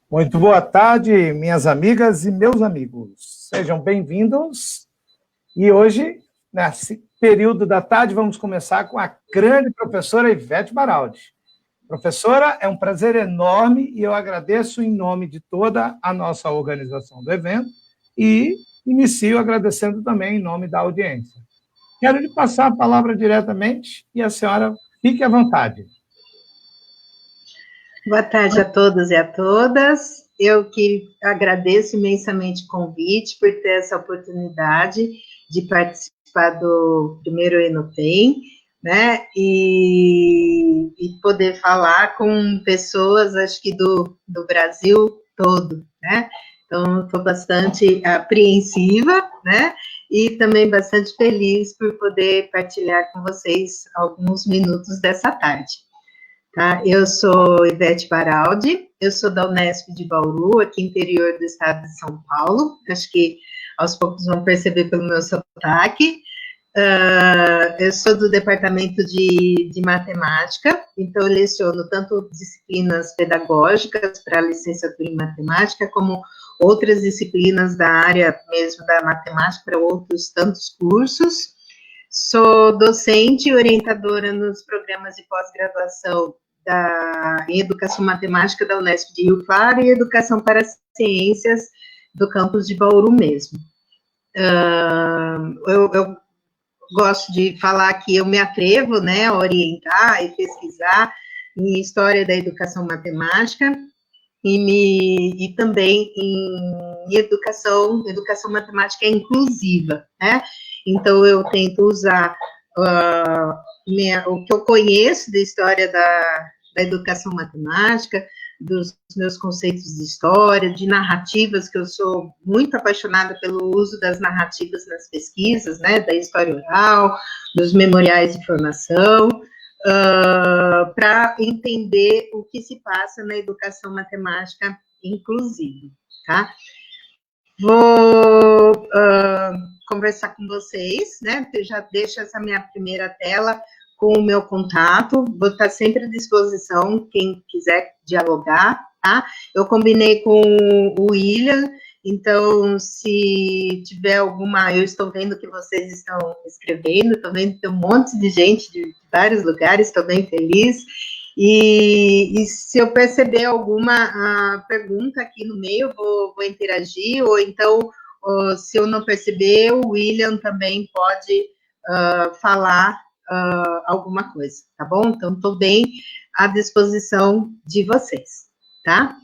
Muito boa tarde, minhas amigas e meus amigos. Sejam bem-vindos. E hoje, nesse período da tarde, vamos começar com a grande professora Ivete Baraldi. Professora, é um prazer enorme e eu agradeço em nome de toda a nossa organização do evento e inicio agradecendo também em nome da audiência. Quero lhe passar a palavra diretamente e a senhora fique à vontade. Boa tarde a todos e a todas. Eu que agradeço imensamente o convite por ter essa oportunidade de participar do primeiro Enotem, né? E poder falar com pessoas, acho que do Brasil todo, né? Então, estou bastante apreensiva, né? E também bastante feliz por poder partilhar com vocês alguns minutos dessa tarde. Tá? Eu sou Ivete Baraldi, eu sou da Unesp de Bauru, aqui interior do estado de São Paulo, acho que aos poucos vão perceber pelo meu sotaque. Eu sou do departamento de matemática, então eu leciono tanto disciplinas pedagógicas para licenciatura em matemática, como outras disciplinas da área mesmo da matemática para outros tantos cursos. Sou docente e orientadora nos programas de pós-graduação em Educação Matemática da Unesp de Rio Claro e Educação para Ciências do campus de Bauru mesmo. Eu gosto de falar que eu me atrevo, né, a orientar e pesquisar em História da Educação Matemática e também em educação matemática inclusiva, né? Então, eu tento usar o que eu conheço da história da educação matemática, dos meus conceitos de história, de narrativas, que eu sou muito apaixonada pelo uso das narrativas nas pesquisas, né, da história oral, dos memoriais de formação, para entender o que se passa na educação matemática inclusiva, tá? Vou conversar com vocês, né? Eu já deixo essa minha primeira tela com o meu contato, vou estar sempre à disposição, quem quiser dialogar, tá? Eu combinei com o William, então, se tiver alguma... Eu estou vendo que vocês estão escrevendo, estou vendo que tem um monte de gente de vários lugares, estou bem feliz. E se eu perceber alguma pergunta aqui no meio, vou interagir, ou então, se eu não perceber, o William também pode falar alguma coisa, tá bom? Então, estou bem à disposição de vocês, tá?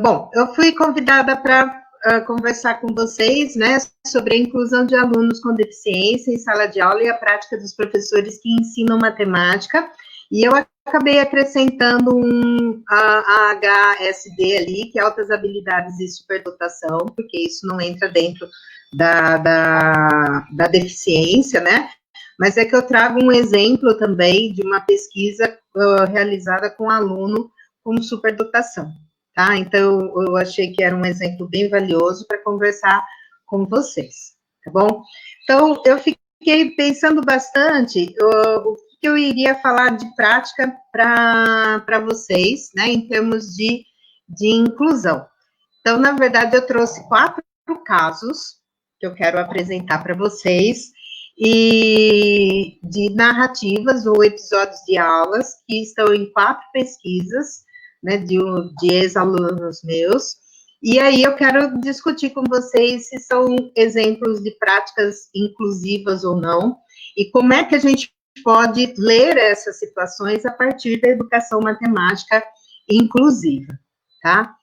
Bom, eu fui convidada para conversar com vocês, né, sobre a inclusão de alunos com deficiência em sala de aula e a prática dos professores que ensinam matemática, e eu acabei acrescentando a HSD ali, que é altas habilidades e superdotação, porque isso não entra dentro da deficiência, né? Mas é que eu trago um exemplo também de uma pesquisa realizada com aluno com superdotação, tá? Então, eu achei que era um exemplo bem valioso para conversar com vocês, tá bom? Então, eu fiquei pensando bastante o que eu iria falar de prática para vocês, né, em termos de inclusão. Então, na verdade, eu trouxe 4 casos que eu quero apresentar para vocês, e de narrativas ou episódios de aulas que estão em 4 pesquisas, né, de ex-alunos meus, e aí eu quero discutir com vocês se são exemplos de práticas inclusivas ou não, e como é que a gente pode ler essas situações a partir da educação matemática inclusiva, tá?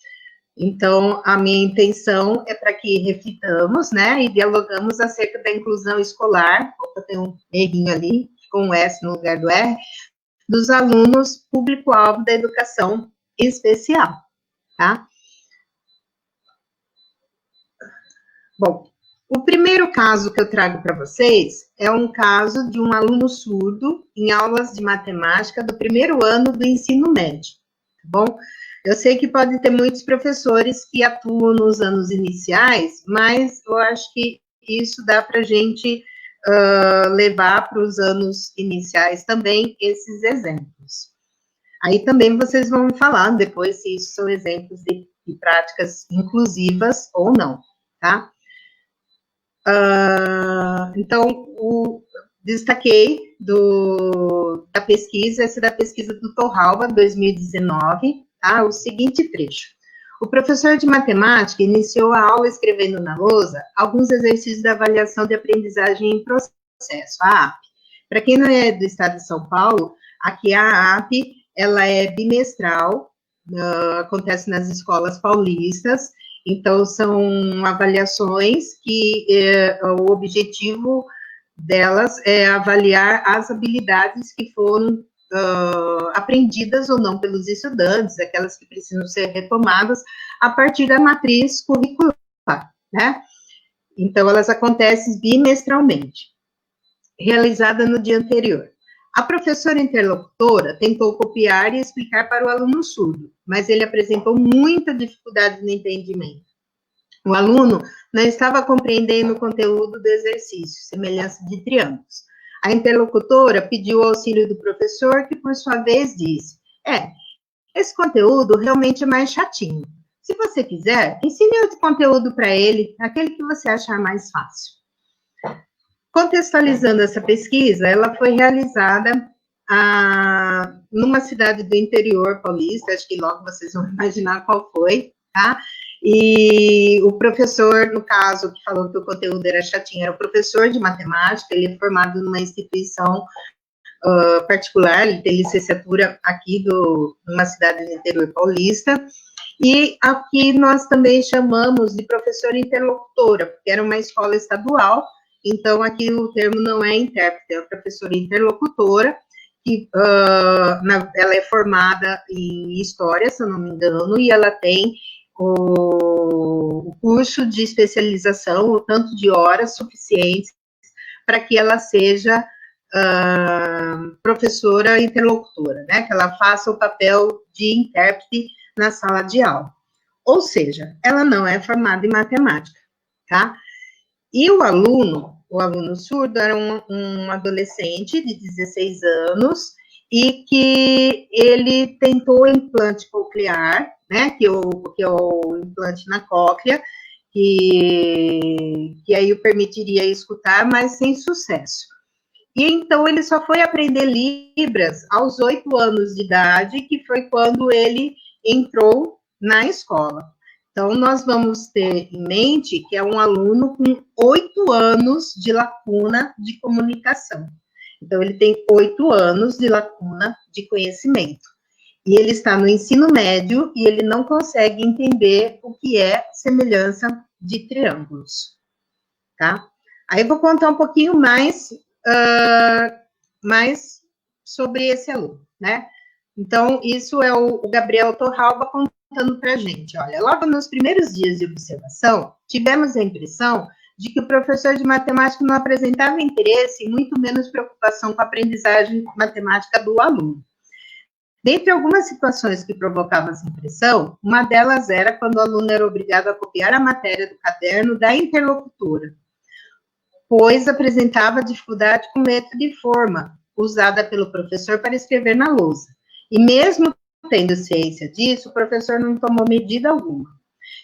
Então, a minha intenção é para que reflitamos, né, e dialogamos acerca da inclusão escolar, opa, tem um errinho ali, com um S no lugar do R, dos alunos público-alvo da educação especial, tá? Bom, o primeiro caso que eu trago para vocês é um caso de um aluno surdo em aulas de matemática do primeiro ano do ensino médio, tá bom? Eu sei que pode ter muitos professores que atuam nos anos iniciais, mas eu acho que isso dá para a gente levar para os anos iniciais também esses exemplos. Aí também vocês vão me falar depois se isso são exemplos de práticas inclusivas ou não, tá? Então, destaquei da pesquisa, essa é da pesquisa do Torralba, 2019, tá? O seguinte trecho. O professor de matemática iniciou a aula escrevendo na lousa alguns exercícios da avaliação de aprendizagem em processo, a AP. Para quem não é do estado de São Paulo, aqui a AP, ela é bimestral, acontece nas escolas paulistas, então são avaliações que o objetivo delas é avaliar as habilidades que foram aprendidas ou não pelos estudantes, aquelas que precisam ser retomadas a partir da matriz curricular, né? Então, elas acontecem bimestralmente, realizada no dia anterior. A professora interlocutora tentou copiar e explicar para o aluno surdo, mas ele apresentou muita dificuldade no entendimento. O aluno não estava compreendendo o conteúdo do exercício, semelhança de triângulos. A interlocutora pediu o auxílio do professor, que, por sua vez, disse: esse conteúdo realmente é mais chatinho. Se você quiser, ensine outro conteúdo para ele, aquele que você achar mais fácil. Contextualizando essa pesquisa, ela foi realizada numa cidade do interior paulista, acho que logo vocês vão imaginar qual foi, tá? E o professor, no caso, que falou que o conteúdo era chatinho, era o professor de matemática, ele é formado numa instituição particular, ele tem licenciatura aqui numa cidade do interior paulista, e aqui nós também chamamos de professora interlocutora, porque era uma escola estadual, então aqui o termo não é intérprete, é professora interlocutora, que ela é formada em História, se eu não me engano, e ela tem o curso de especialização, o tanto de horas suficientes para que ela seja professora interlocutora, né, que ela faça o papel de intérprete na sala de aula. Ou seja, ela não é formada em matemática, tá? E o aluno surdo era um adolescente de 16 anos e que ele tentou o implante coclear, né, que é o implante na cóclea, que aí o permitiria escutar, mas sem sucesso. E então ele só foi aprender Libras aos 8 anos de idade, que foi quando ele entrou na escola. Então, nós vamos ter em mente que é um aluno com 8 anos de lacuna de comunicação. Então, ele tem 8 anos de lacuna de conhecimento. E ele está no ensino médio e ele não consegue entender o que é semelhança de triângulos, tá? Aí eu vou contar um pouquinho mais sobre esse aluno, né? Então, isso é o Gabriel Torralba contando para a gente. Olha, logo nos primeiros dias de observação, tivemos a impressão de que o professor de matemática não apresentava interesse e muito menos preocupação com a aprendizagem matemática do aluno. Dentre algumas situações que provocavam essa impressão, uma delas era quando o aluno era obrigado a copiar a matéria do caderno da interlocutora, pois apresentava dificuldade com letra de forma, usada pelo professor para escrever na lousa. E mesmo tendo ciência disso, o professor não tomou medida alguma.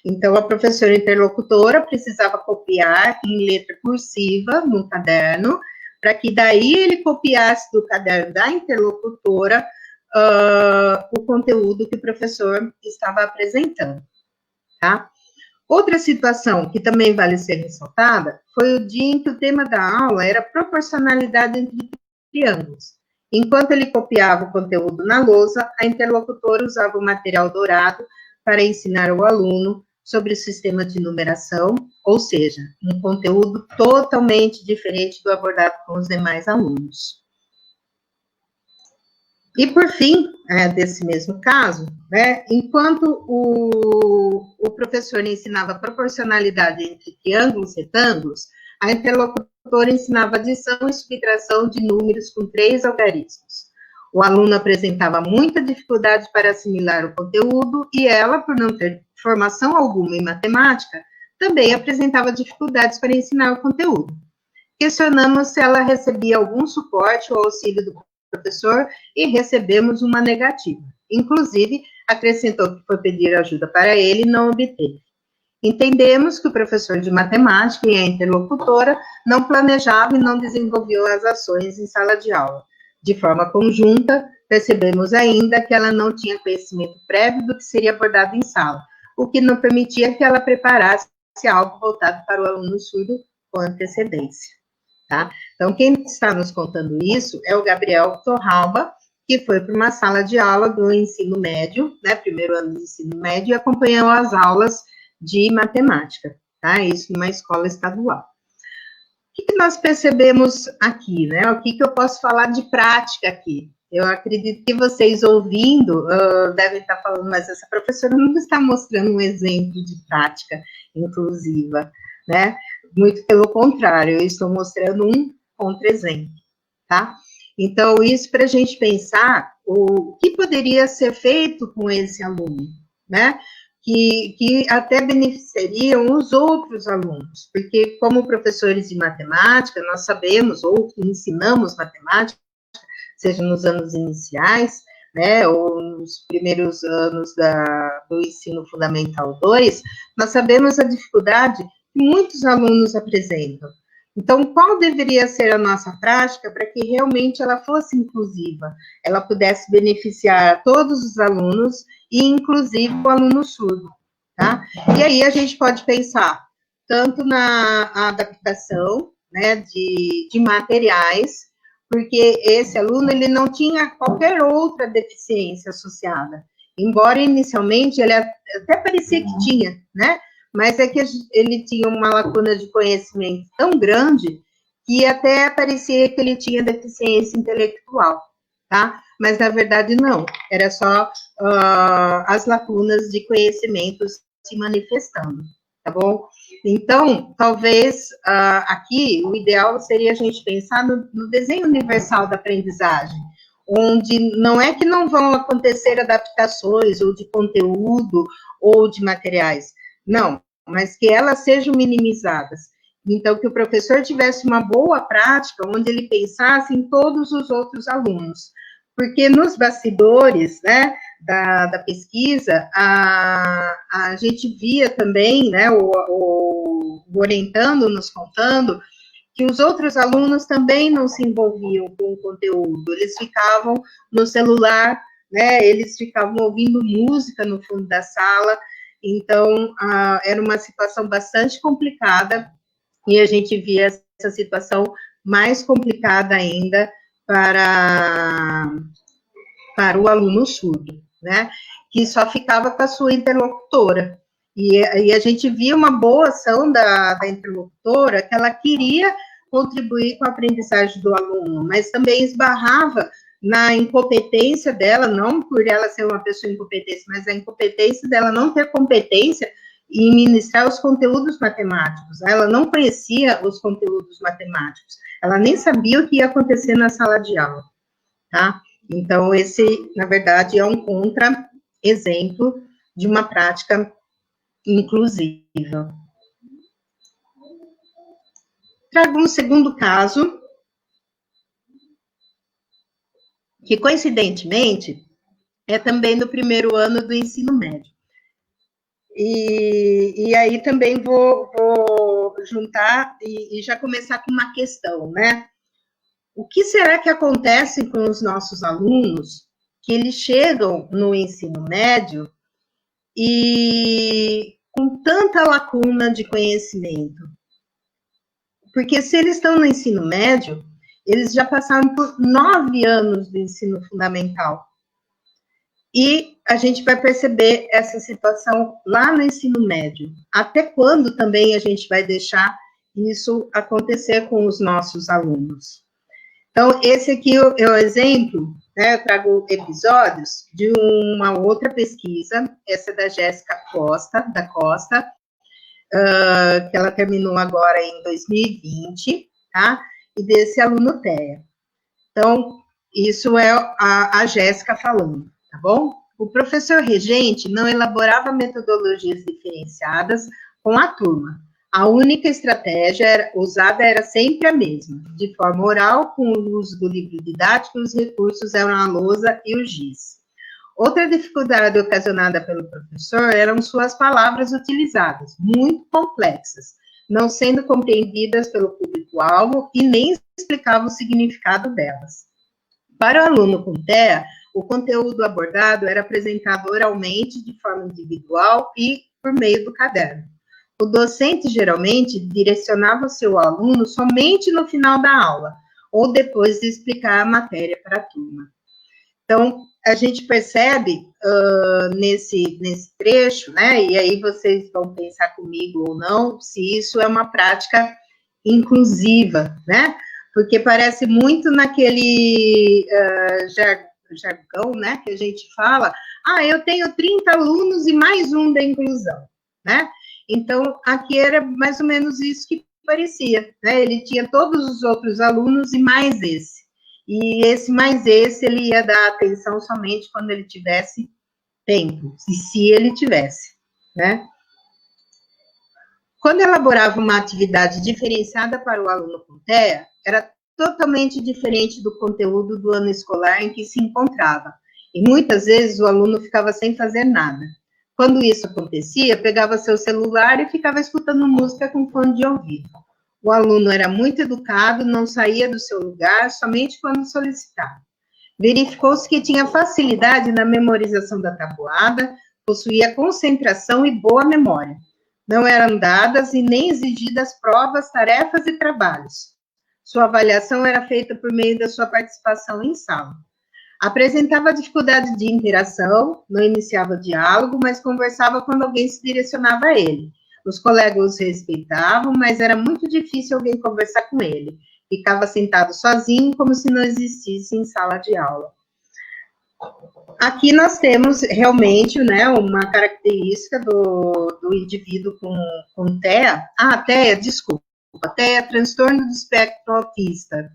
Então, a professora interlocutora precisava copiar em letra cursiva no caderno, para que daí ele copiasse do caderno da interlocutora o conteúdo que o professor estava apresentando, tá? Outra situação que também vale ser ressaltada foi o dia em que o tema da aula era proporcionalidade entre triângulos. Enquanto ele copiava o conteúdo na lousa, a interlocutora usava o material dourado para ensinar o aluno sobre o sistema de numeração, ou seja, um conteúdo totalmente diferente do abordado com os demais alunos. E, por fim, desse mesmo caso, né, enquanto o professor ensinava proporcionalidade entre triângulos e retângulos, a interlocutora ensinava adição e subtração de números com 3 algarismos. O aluno apresentava muita dificuldade para assimilar o conteúdo e ela, por não ter formação alguma em matemática, também apresentava dificuldades para ensinar o conteúdo. Questionamos se ela recebia algum suporte ou auxílio do professor e recebemos uma negativa. Inclusive, acrescentou que foi pedir ajuda para ele e não obteve. Entendemos que o professor de matemática e a interlocutora não planejavam e não desenvolviam as ações em sala de aula. De forma conjunta, percebemos ainda que ela não tinha conhecimento prévio do que seria abordado em sala, o que não permitia que ela preparasse algo voltado para o aluno surdo com antecedência. Tá? Então, quem está nos contando isso é o Gabriel Torralba, que foi para uma sala de aula do ensino médio, né, primeiro ano do ensino médio, e acompanhou as aulas de matemática, tá? Isso numa escola estadual. O que nós percebemos aqui, né? O que eu posso falar de prática aqui? Eu acredito que vocês ouvindo devem estar falando, mas essa professora não está mostrando um exemplo de prática inclusiva, né? Muito pelo contrário, eu estou mostrando um contra-exemplo, tá? Então, isso para a gente pensar o que poderia ser feito com esse aluno, né? Que até beneficiariam os outros alunos, porque como professores de matemática, nós sabemos, ou que ensinamos matemática, seja nos anos iniciais, né, ou nos primeiros anos do ensino fundamental 2, nós sabemos a dificuldade que muitos alunos apresentam. Então, qual deveria ser a nossa prática para que realmente ela fosse inclusiva, ela pudesse beneficiar todos os alunos e, inclusive, o aluno surdo, tá? E aí a gente pode pensar tanto na adaptação, né, de materiais, porque esse aluno, ele não tinha qualquer outra deficiência associada, embora inicialmente ele até parecia que tinha, né? Mas é que ele tinha uma lacuna de conhecimento tão grande que até parecia que ele tinha deficiência intelectual, tá? Mas, na verdade, não. Era só as lacunas de conhecimento se manifestando, tá bom? Então, talvez, aqui, o ideal seria a gente pensar no desenho universal da aprendizagem, onde não é que não vão acontecer adaptações ou de conteúdo ou de materiais, não, mas que elas sejam minimizadas. Então, que o professor tivesse uma boa prática, onde ele pensasse em todos os outros alunos. Porque nos bastidores, né, da pesquisa, a gente via também, né, o orientando nos contando, que os outros alunos também não se envolviam com o conteúdo, eles ficavam no celular, né, eles ficavam ouvindo música no fundo da sala. Então, era uma situação bastante complicada, e a gente via essa situação mais complicada ainda para o aluno surdo, né? Que só ficava com a sua interlocutora. E a gente via uma boa ação da interlocutora, que ela queria contribuir com a aprendizagem do aluno, mas também esbarrava na incompetência dela, não por ela ser uma pessoa incompetente, mas a incompetência dela não ter competência em ministrar os conteúdos matemáticos. Ela não conhecia os conteúdos matemáticos, ela nem sabia o que ia acontecer na sala de aula, tá? Então, esse, na verdade, é um contra-exemplo de uma prática inclusiva. Trago um segundo caso, que, coincidentemente, é também do primeiro ano do ensino médio. E aí também vou juntar e já começar com uma questão, né? O que será que acontece com os nossos alunos que eles chegam no ensino médio e com tanta lacuna de conhecimento? Porque se eles estão no ensino médio, eles já passaram por 9 anos do ensino fundamental. E a gente vai perceber essa situação lá no ensino médio. Até quando também a gente vai deixar isso acontecer com os nossos alunos? Então, esse aqui é o exemplo, né? Eu trago episódios de uma outra pesquisa, essa é da Jéssica Costa, que ela terminou agora em 2020, tá? E desse aluno TEA. Então, isso é a Jéssica falando, tá bom? O professor regente não elaborava metodologias diferenciadas com a turma, A única estratégia usada era sempre a mesma, de forma oral, com o uso do livro didático, os recursos eram a lousa e o giz. Outra dificuldade ocasionada pelo professor eram suas palavras utilizadas, muito complexas, não sendo compreendidas pelo público-alvo e nem explicava o significado delas. Para o aluno com TEA, o conteúdo abordado era apresentado oralmente, de forma individual e por meio do caderno. O docente, geralmente, direcionava o seu aluno somente no final da aula, ou depois de explicar a matéria para a turma. Então, a gente percebe nesse trecho, né, e aí vocês vão pensar comigo ou não, se isso é uma prática inclusiva, né, porque parece muito naquele jargão, né, que a gente fala, eu tenho 30 alunos e mais um da inclusão, né, então, aqui era mais ou menos isso que parecia, né, ele tinha todos os outros alunos e mais esse. E esse mais esse, ele ia dar atenção somente quando ele tivesse tempo, e se ele tivesse, né? Quando elaborava uma atividade diferenciada para o aluno com TEA, era totalmente diferente do conteúdo do ano escolar em que se encontrava, e muitas vezes o aluno ficava sem fazer nada. Quando isso acontecia, pegava seu celular e ficava escutando música com fone de ouvido. O aluno era muito educado, não saía do seu lugar, somente quando solicitava. Verificou-se que tinha facilidade na memorização da tabuada, possuía concentração e boa memória. Não eram dadas e nem exigidas provas, tarefas e trabalhos. Sua avaliação era feita por meio da sua participação em sala. Apresentava dificuldade de interação, não iniciava diálogo, mas conversava quando alguém se direcionava a ele. Os colegas o respeitavam, mas era muito difícil alguém conversar com ele. Ficava sentado sozinho, como se não existisse em sala de aula. Aqui nós temos realmente, né, uma característica do indivíduo com TEA. TEA é transtorno do espectro autista.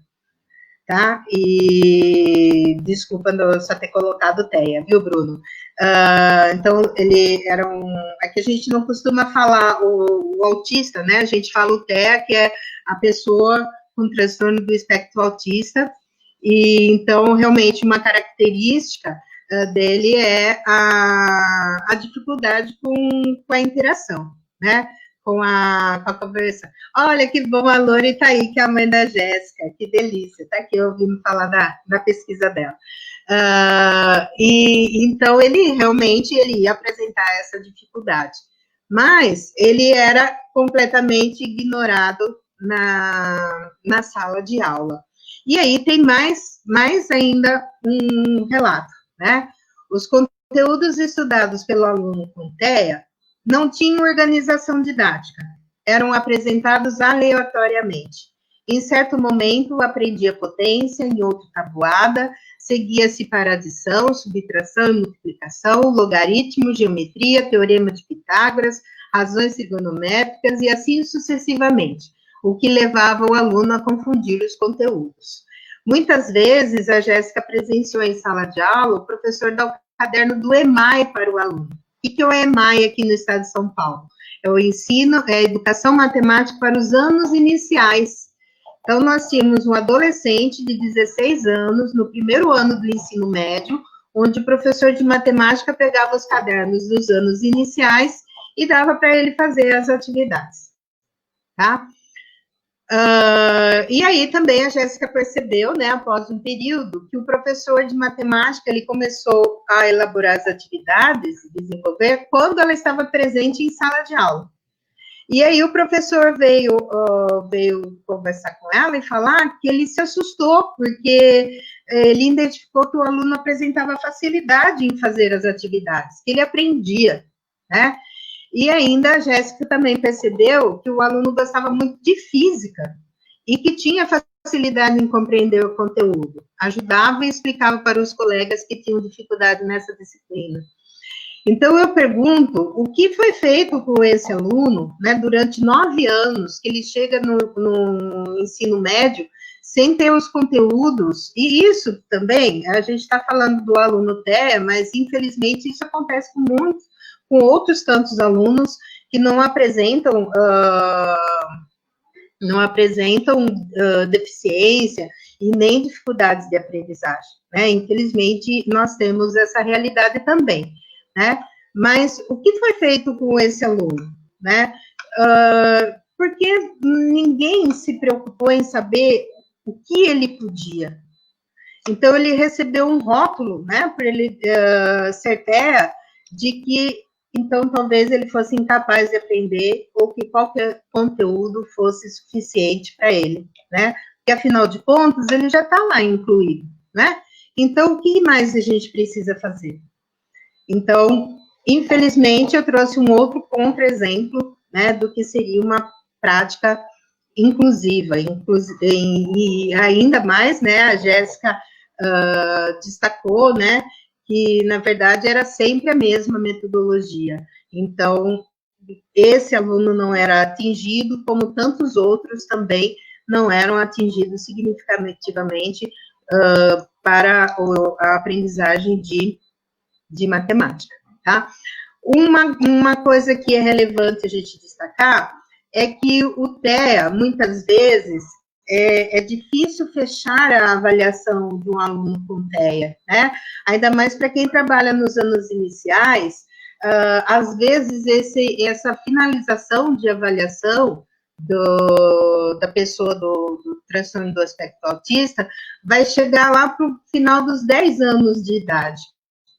Tá? E desculpa só ter colocado TEA, viu, Bruno? Então, ele era aqui a gente não costuma falar o autista, né? A gente fala o TEA, que é a pessoa com transtorno do espectro autista, e então, realmente, uma característica dele é a dificuldade com a interação, né? Com a conversa. Olha que bom, a Lori está aí, que é a mãe da Jéssica, que delícia, está aqui ouvindo falar da pesquisa dela. Então, ele realmente ia apresentar essa dificuldade, mas ele era completamente ignorado na sala de aula. E aí tem mais ainda um relato, né? Os conteúdos estudados pelo aluno com TEA não tinham organização didática, eram apresentados aleatoriamente. Em certo momento, aprendia potência, em outro tabuada, seguia-se para adição, subtração e multiplicação, logaritmo, geometria, teorema de Pitágoras, razões trigonométricas e assim sucessivamente, o que levava o aluno a confundir os conteúdos. Muitas vezes, a Jéssica presenciou em sala de aula o professor dar o caderno do EMAI para o aluno. O que é o EMAI aqui no estado de São Paulo? É o ensino, é a educação matemática para os anos iniciais. Então, nós tínhamos um adolescente de 16 anos, no primeiro ano do ensino médio, onde o professor de matemática pegava os cadernos dos anos iniciais e dava para ele fazer as atividades, tá? E aí também a Jéssica percebeu, né, após um período, que o professor de matemática, ele começou a elaborar as atividades, desenvolver, quando ela estava presente em sala de aula. E aí o professor veio conversar com ela e falar que ele se assustou, porque ele identificou que o aluno apresentava facilidade em fazer as atividades, que ele aprendia, né? E ainda a Jéssica também percebeu que o aluno gostava muito de física e que tinha facilidade em compreender o conteúdo, ajudava e explicava para os colegas que tinham dificuldade nessa disciplina. Então, eu pergunto, o que foi feito com esse aluno, né, durante 9 anos, que ele chega no ensino médio, sem ter os conteúdos, e isso também, a gente está falando do aluno TEA, mas, infelizmente, isso acontece com outros tantos alunos que não apresentam deficiência e nem dificuldades de aprendizagem, né? Infelizmente, nós temos essa realidade também, né? Mas o que foi feito com esse aluno, né? Porque ninguém se preocupou em saber o que ele podia. Então, ele recebeu um rótulo, né, para ele ser TEA, de que, então, talvez ele fosse incapaz de aprender ou que qualquer conteúdo fosse suficiente para ele, né? Porque, afinal de contas, ele já está lá incluído, né? Então, o que mais a gente precisa fazer? Então, infelizmente, eu trouxe um outro contra-exemplo, né, do que seria uma prática inclusiva, e ainda mais, né, a Jéssica destacou, né, que, na verdade, era sempre a mesma metodologia. Então, esse aluno não era atingido, como tantos outros também não eram atingidos significativamente para a aprendizagem de matemática, tá? Uma coisa que é relevante a gente destacar é que o TEA, muitas vezes, é difícil fechar a avaliação de um aluno com TEA, né? Ainda mais para quem trabalha nos anos iniciais, às vezes essa finalização de avaliação da pessoa do transtorno do espectro autista vai chegar lá para o final dos 10 anos de idade,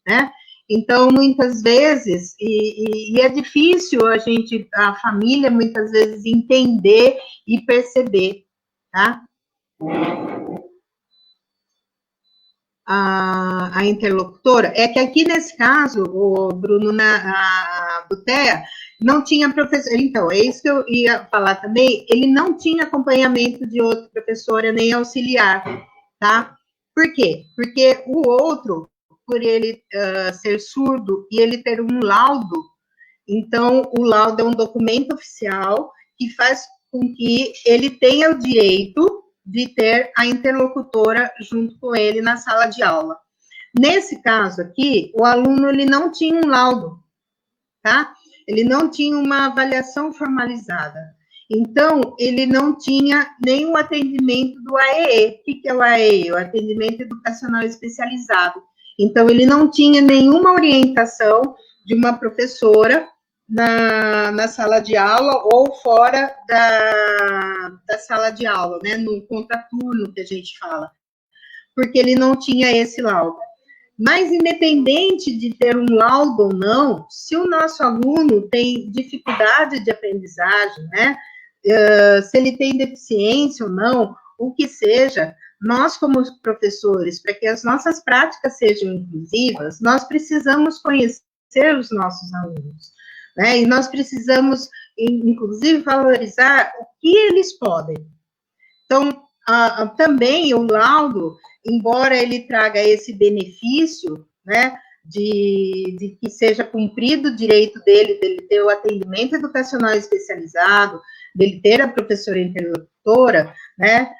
né? Então, muitas vezes, e é difícil a família, muitas vezes, entender e perceber, tá? A interlocutora, é que aqui nesse caso, o Bruno, do TEA, não tinha professor, então, é isso que eu ia falar também, ele não tinha acompanhamento de outra professora, nem auxiliar, tá? Por quê? Porque o outro, por ele ser surdo e ele ter um laudo, então o laudo é um documento oficial que faz com que ele tenha o direito de ter a interlocutora junto com ele na sala de aula. Nesse caso aqui, o aluno ele não tinha um laudo, tá? Ele não tinha uma avaliação formalizada. Então, ele não tinha nenhum atendimento do AEE. O que é o AEE? O atendimento educacional especializado. Então, ele não tinha nenhuma orientação de uma professora na sala de aula ou fora da sala de aula, né? No contraturno que a gente fala. Porque ele não tinha esse laudo. Mas, independente de ter um laudo ou não, se o nosso aluno tem dificuldade de aprendizagem, né? Se ele tem deficiência ou não, o que seja, nós, como professores, para que as nossas práticas sejam inclusivas, nós precisamos conhecer os nossos alunos, né? E nós precisamos, inclusive, valorizar o que eles podem. Então, também o laudo, embora ele traga esse benefício, né, de que seja cumprido o direito dele ter o atendimento educacional especializado, dele ter a professora interlocutora, né,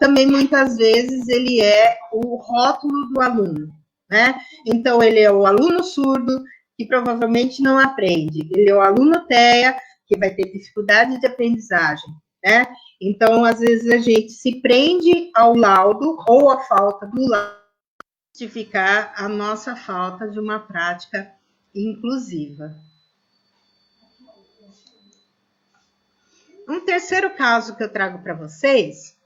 também muitas vezes ele é o rótulo do aluno, né? Então, ele é o aluno surdo, que provavelmente não aprende, ele é o aluno TEA, que vai ter dificuldade de aprendizagem, né? Então, às vezes, a gente se prende ao laudo ou à falta do laudo para justificar a nossa falta de uma prática inclusiva. Um terceiro caso que eu trago para vocês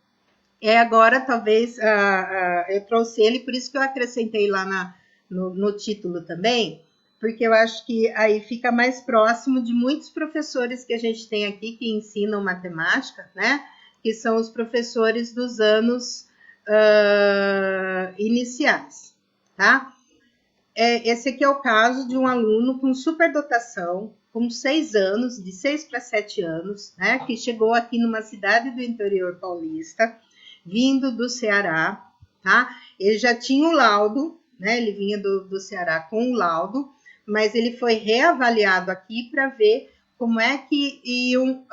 é agora, talvez, eu trouxe ele, por isso que eu acrescentei lá no título também, porque eu acho que aí fica mais próximo de muitos professores que a gente tem aqui que ensinam matemática, né? Que são os professores dos anos iniciais, tá? Esse aqui é o caso de um aluno com superdotação, com 6 anos, de 6 para 7 anos, né? Que chegou aqui numa cidade do interior paulista, vindo do Ceará, tá? Ele já tinha o laudo, né? Ele vinha do Ceará com o laudo, mas ele foi reavaliado aqui para ver como é que iam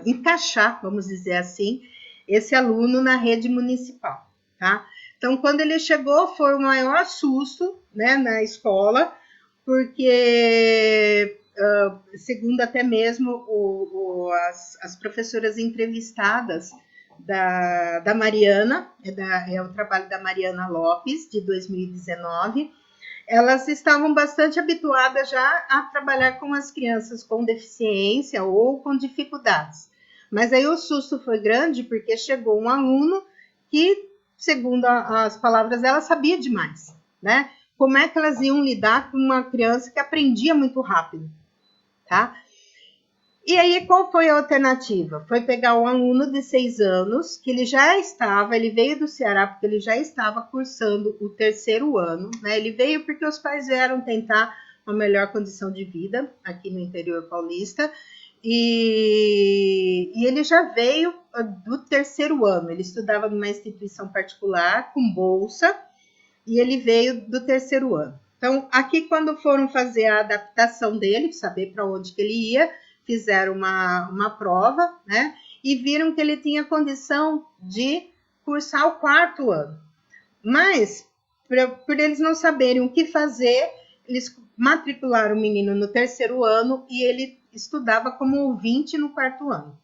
encaixar, vamos dizer assim, esse aluno na rede municipal, tá? Então, quando ele chegou, foi o maior susto, né, na escola, porque, segundo até mesmo as professoras entrevistadas da Mariana, é o trabalho da Mariana Lopes, de 2019, elas estavam bastante habituadas já a trabalhar com as crianças com deficiência ou com dificuldades. Mas aí o susto foi grande, porque chegou um aluno que, segundo as palavras dela, sabia demais, né? Como é que elas iam lidar com uma criança que aprendia muito rápido, tá? E aí, qual foi a alternativa? Foi pegar um aluno de 6 anos, que ele veio do Ceará porque ele já estava cursando o 3º ano, né? Ele veio porque os pais vieram tentar uma melhor condição de vida aqui no interior paulista, e ele já veio do 3º ano, ele estudava numa instituição particular com bolsa, e ele veio do 3º ano. Então, aqui quando foram fazer a adaptação dele, saber para onde que ele ia, fizeram uma prova, né? E viram que ele tinha condição de cursar o 4º ano. Mas, por eles não saberem o que fazer, eles matricularam o menino no 3º ano e ele estudava como ouvinte no 4º ano.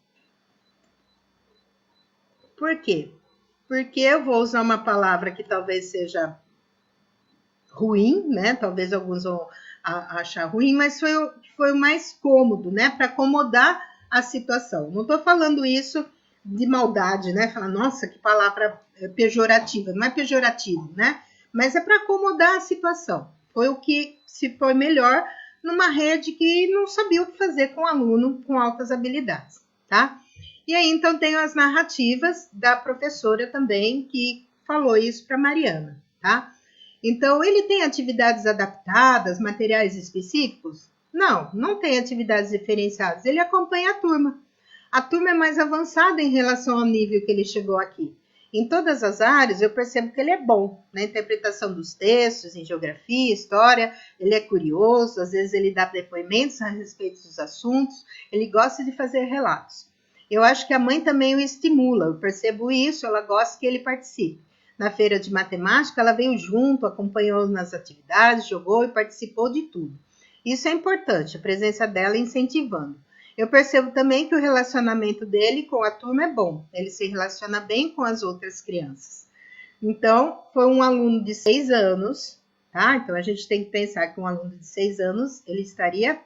Por quê? Porque eu vou usar uma palavra que talvez seja ruim, né? Talvez alguns vão achar ruim, mas foi o mais cômodo, né? Para acomodar a situação. Não estou falando isso de maldade, né? Falar, nossa, que palavra pejorativa. Não é pejorativo, né? Mas é para acomodar a situação. Foi o que se foi melhor numa rede que não sabia o que fazer com um aluno com altas habilidades, tá? E aí, então, tem as narrativas da professora também que falou isso para Mariana, tá? Então, ele tem atividades adaptadas, materiais específicos? Não, não tem atividades diferenciadas. Ele acompanha a turma. A turma é mais avançada em relação ao nível que ele chegou aqui. Em todas as áreas, eu percebo que ele é bom. Na interpretação dos textos, em geografia, história, ele é curioso, às vezes ele dá depoimentos a respeito dos assuntos, ele gosta de fazer relatos. Eu acho que a mãe também o estimula, eu percebo isso, ela gosta que ele participe. Na feira de matemática, ela veio junto, acompanhou nas atividades, jogou e participou de tudo. Isso é importante, a presença dela incentivando. Eu percebo também que o relacionamento dele com a turma é bom, ele se relaciona bem com as outras crianças. Então, foi um aluno de 6 anos, tá? Então, a gente tem que pensar que um aluno de 6 anos, ele estaria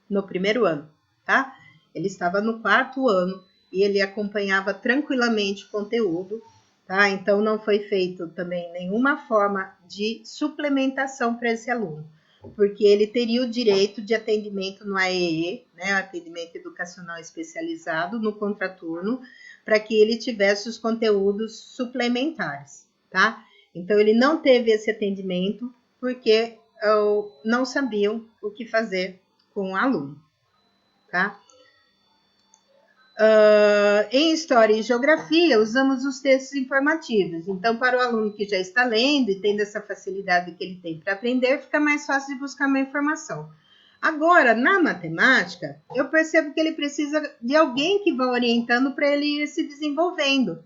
no 1º ano, tá? Ele estava no 4º ano e ele acompanhava tranquilamente o conteúdo, tá? Então, não foi feito também nenhuma forma de suplementação para esse aluno, porque ele teria o direito de atendimento no AEE, né, atendimento educacional especializado, no contraturno, para que ele tivesse os conteúdos suplementares, tá? Então, ele não teve esse atendimento porque não sabiam o que fazer com o aluno, tá? Em História e Geografia, usamos os textos informativos. Então, para o aluno que já está lendo e tendo essa facilidade que ele tem para aprender, fica mais fácil de buscar uma informação. Agora, na matemática, eu percebo que ele precisa de alguém que vá orientando para ele ir se desenvolvendo.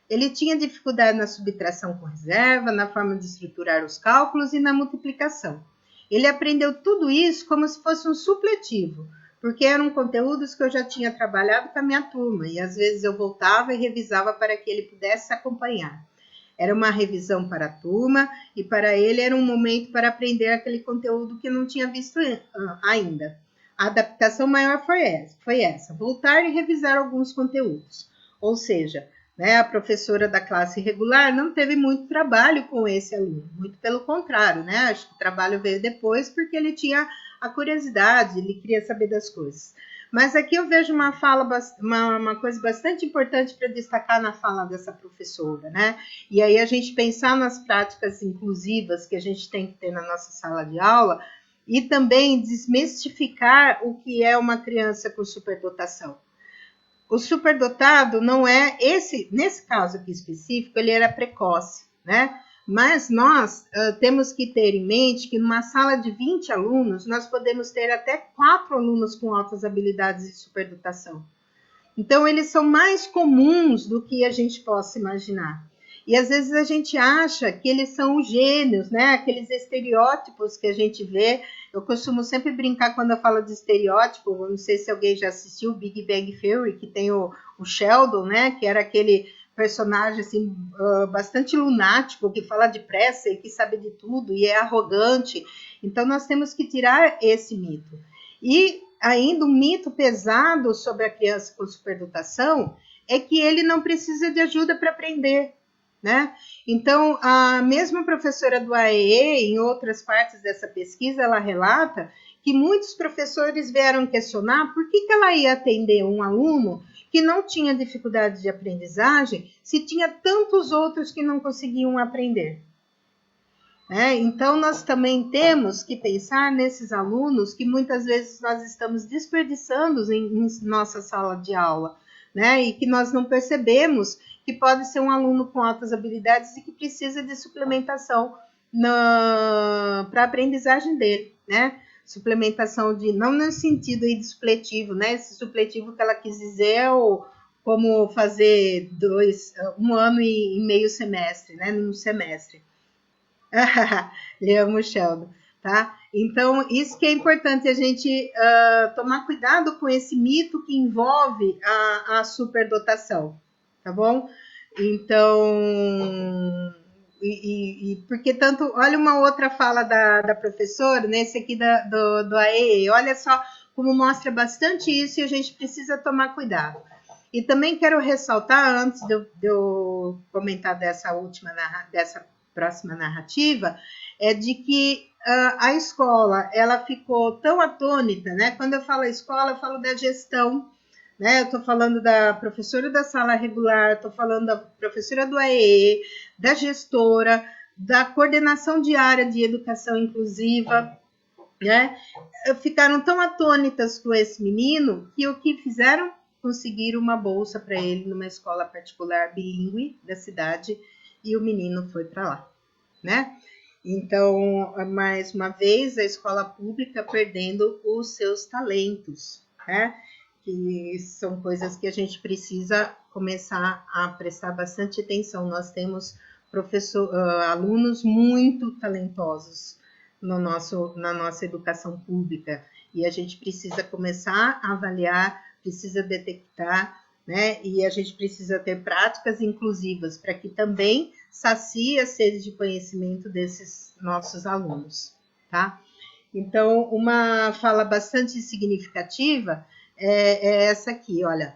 Ele tinha dificuldade na subtração com reserva, na forma de estruturar os cálculos e na multiplicação. Ele aprendeu tudo isso como se fosse um supletivo, porque eram conteúdos que eu já tinha trabalhado com a minha turma, e às vezes eu voltava e revisava para que ele pudesse acompanhar. Era uma revisão para a turma, e para ele era um momento para aprender aquele conteúdo que não tinha visto ainda. A adaptação maior foi essa, voltar e revisar alguns conteúdos. Ou seja, né, a professora da classe regular não teve muito trabalho com esse aluno, muito pelo contrário, né? Acho que o trabalho veio depois porque ele tinha a curiosidade, ele queria saber das coisas. Mas aqui eu vejo uma coisa bastante importante para destacar na fala dessa professora, né? E aí a gente pensar nas práticas inclusivas que a gente tem que ter na nossa sala de aula e também desmistificar o que é uma criança com superdotação. O superdotado não é nesse caso aqui específico, ele era precoce, né? Mas nós temos que ter em mente que numa sala de 20 alunos, nós podemos ter até 4 alunos com altas habilidades de superdotação. Então, eles são mais comuns do que a gente possa imaginar. E às vezes a gente acha que eles são os gênios, né? Aqueles estereótipos que a gente vê. Eu costumo sempre brincar quando eu falo de estereótipo. Não sei se alguém já assistiu o Big Bang Theory, que tem o Sheldon, né? Que era aquele personagem assim, bastante lunático, que fala depressa e que sabe de tudo e é arrogante. Então nós temos que tirar esse mito. E ainda um mito pesado sobre a criança com superdotação é que ele não precisa de ajuda para aprender, né? Então, a mesma professora do AEE, em outras partes dessa pesquisa, ela relata que muitos professores vieram questionar por que ela ia atender um aluno que não tinha dificuldade de aprendizagem se tinha tantos outros que não conseguiam aprender. Então, nós também temos que pensar nesses alunos que muitas vezes nós estamos desperdiçando em nossa sala de aula, né? E que nós não percebemos que pode ser um aluno com altas habilidades e que precisa de suplementação para a aprendizagem dele, né? Suplementação não no sentido aí de supletivo, né? Esse supletivo que ela quis dizer é como fazer 1 ano e meio semestre, né? Num semestre. Lhe amo, Sheldon, tá? Então, isso que é importante a gente tomar cuidado com esse mito que envolve a superdotação, tá bom? Então, porque tanto, olha uma outra fala da professora, nesse aqui do AEE, olha só como mostra bastante isso e a gente precisa tomar cuidado. E também quero ressaltar, antes de eu comentar dessa próxima narrativa, é de que a escola, ela ficou tão atônita, né? Quando eu falo escola, eu falo da gestão, né? Eu estou falando da professora da sala regular, estou falando da professora do AEE, da gestora, da coordenação diária de educação inclusiva, né? Ficaram tão atônitas com esse menino que o que fizeram? Conseguiram uma bolsa para ele numa escola particular bilíngue da cidade, e o menino foi para lá, né? Então, mais uma vez, a escola pública perdendo os seus talentos, né? Que são coisas que a gente precisa começar a prestar bastante atenção. Nós temos alunos muito talentosos na nossa educação pública, e a gente precisa começar a avaliar, precisa detectar, né? E a gente precisa ter práticas inclusivas para que também sacie a sede de conhecimento desses nossos alunos, tá? Então, uma fala bastante significativa é essa aqui, olha,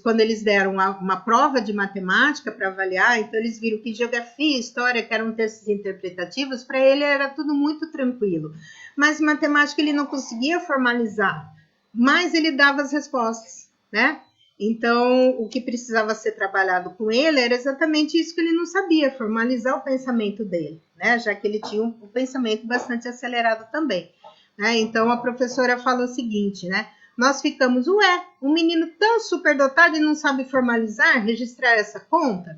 quando eles deram uma prova de matemática para avaliar, então eles viram que geografia e história, que eram textos interpretativos, para ele era tudo muito tranquilo, mas matemática ele não conseguia formalizar, mas ele dava as respostas, né? Então, o que precisava ser trabalhado com ele era exatamente isso que ele não sabia, formalizar o pensamento dele, né? Já que ele tinha um pensamento bastante acelerado também, né? Então, a professora falou o seguinte, né? Nós ficamos, um menino tão superdotado e não sabe formalizar, registrar essa conta?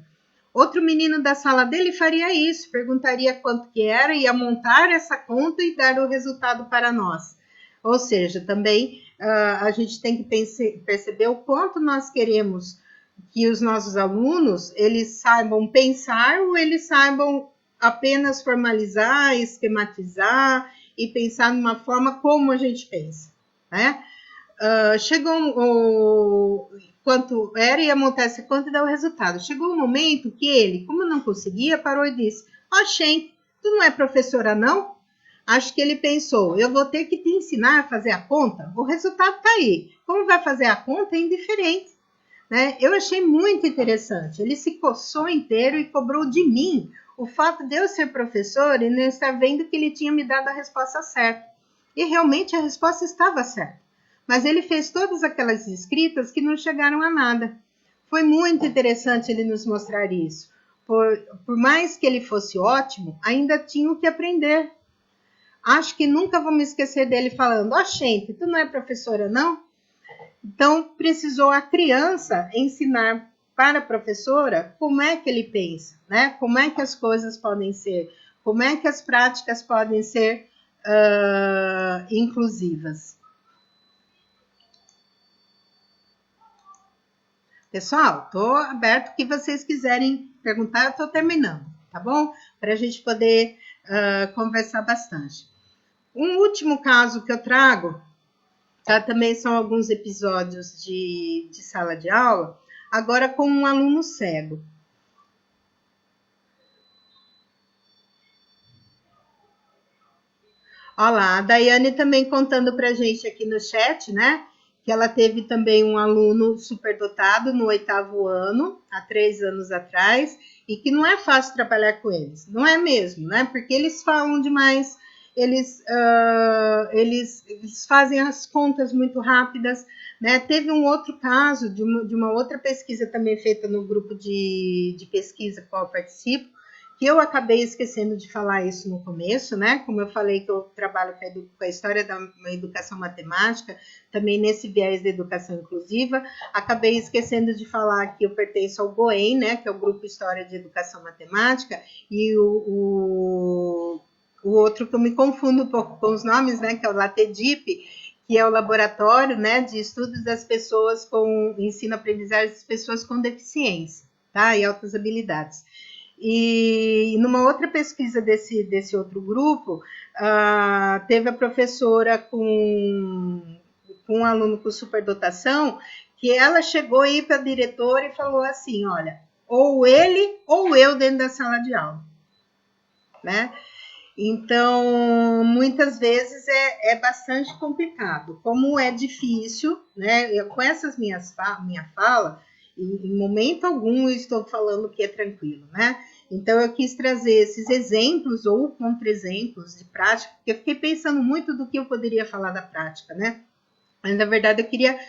Outro menino da sala dele faria isso, perguntaria quanto que era, ia montar essa conta e dar o resultado para nós. Ou seja, também a gente tem que perceber o quanto nós queremos que os nossos alunos eles saibam pensar ou eles saibam apenas formalizar, esquematizar e pensar numa forma como a gente pensa, né? Chegou quanto era, ia montar essa conta e dar o resultado. Chegou um momento que ele, como não conseguia, parou e disse: Shen, tu não é professora não? Acho que ele pensou, eu vou ter que te ensinar a fazer a conta, o resultado está aí. Como vai fazer a conta é indiferente, né? Eu achei muito interessante. Ele se coçou inteiro e cobrou de mim o fato de eu ser professor e não estar vendo que ele tinha me dado a resposta certa. E realmente a resposta estava certa. Mas ele fez todas aquelas escritas que não chegaram a nada. Foi muito interessante ele nos mostrar isso. Por mais que ele fosse ótimo, ainda tinha o que aprender. Acho que nunca vou me esquecer dele falando: Shen, tu não é professora, não? Então, precisou a criança ensinar para a professora como é que ele pensa, né? Como é que as coisas podem ser, como é que as práticas podem ser inclusivas. Pessoal, estou aberto o que vocês quiserem perguntar, eu estou terminando, tá bom? Para a gente poder conversar bastante. Um último caso que eu trago, tá? Também são alguns episódios de sala de aula, agora com um aluno cego. Olha lá, a Daiane também contando para a gente aqui no chat, né? Que ela teve também um aluno superdotado no 8º ano, há 3 anos atrás, e que não é fácil trabalhar com eles. Não é mesmo, né? Porque eles falam demais, eles fazem as contas muito rápidas, né? Teve um outro caso de uma outra pesquisa também feita no grupo de pesquisa que eu participo, que eu acabei esquecendo de falar isso no começo, né? Como eu falei que eu trabalho com a história da educação matemática, também nesse viés da educação inclusiva, acabei esquecendo de falar que eu pertenço ao GOEM, né? Que é o Grupo História de Educação Matemática, e o outro que eu me confundo um pouco com os nomes, né? Que é o LATEDIP, que é o Laboratório, né, de Estudos das Pessoas com Ensino-Aprendizagem das Pessoas com Deficiência, tá? E altas habilidades. E numa outra pesquisa desse outro grupo, teve a professora com um aluno com superdotação, que ela chegou aí para a diretora e falou assim, olha, ou ele ou eu dentro da sala de aula, né? Então, muitas vezes é bastante complicado. Como é difícil, né? Com essas minha fala, em momento algum eu estou falando que é tranquilo, né? Então, eu quis trazer esses exemplos ou contra-exemplos de prática, porque eu fiquei pensando muito do que eu poderia falar da prática, né? Mas, na verdade, eu queria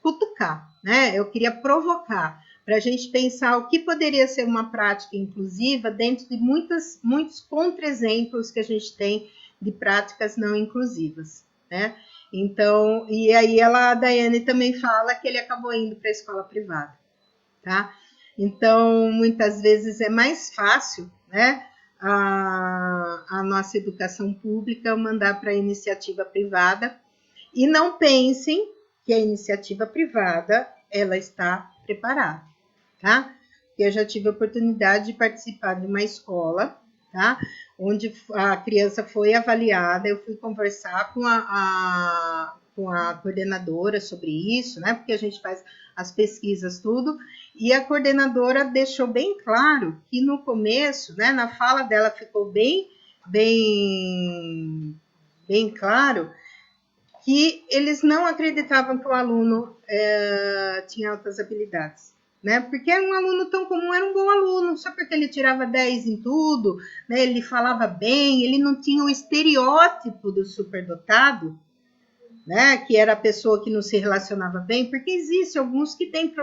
cutucar, né? Eu queria provocar para a gente pensar o que poderia ser uma prática inclusiva dentro de muitos contra-exemplos que a gente tem de práticas não inclusivas, né? Então, e aí a Daiane também fala que ele acabou indo para a escola privada, tá? Então, muitas vezes é mais fácil, né, a nossa educação pública mandar para a iniciativa privada, e não pensem que a iniciativa privada, ela está preparada, tá? Eu já tive a oportunidade de participar de uma escola, tá? Onde a criança foi avaliada, eu fui conversar com a coordenadora sobre isso, né? Porque a gente faz as pesquisas, tudo, e a coordenadora deixou bem claro que no começo, né, na fala dela ficou bem claro que eles não acreditavam que o aluno tinha altas habilidades, né? Porque era um aluno tão comum, era um bom aluno, só porque ele tirava 10 em tudo, né? Ele falava bem, ele não tinha o estereótipo do superdotado, né? Que era a pessoa que não se relacionava bem, porque existe alguns que têm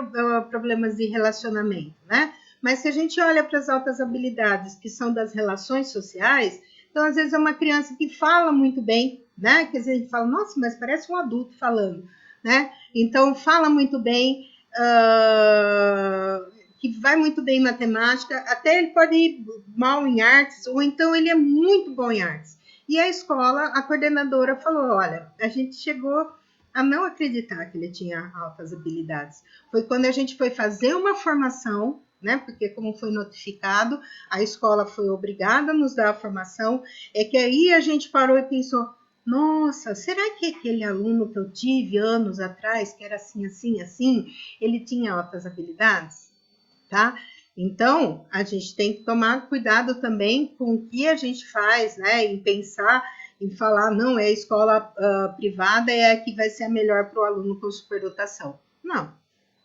problemas de relacionamento, né? Mas se a gente olha para as altas habilidades que são das relações sociais, então às vezes é uma criança que fala muito bem, né? Que às vezes a gente fala, nossa, mas parece um adulto falando, né? Então fala muito bem, que vai muito bem em matemática, até ele pode ir mal em artes, ou então ele é muito bom em artes. E a escola, a coordenadora falou, olha, a gente chegou a não acreditar que ele tinha altas habilidades. Foi quando a gente foi fazer uma formação, né? Porque como foi notificado, a escola foi obrigada a nos dar a formação, é que aí a gente parou e pensou, nossa, será que aquele aluno que eu tive anos atrás, que era assim, assim, assim, ele tinha altas habilidades? Tá? Então, a gente tem que tomar cuidado também com o que a gente faz, né? Em pensar, em falar, não, é a escola privada é a que vai ser a melhor para o aluno com superdotação. Não,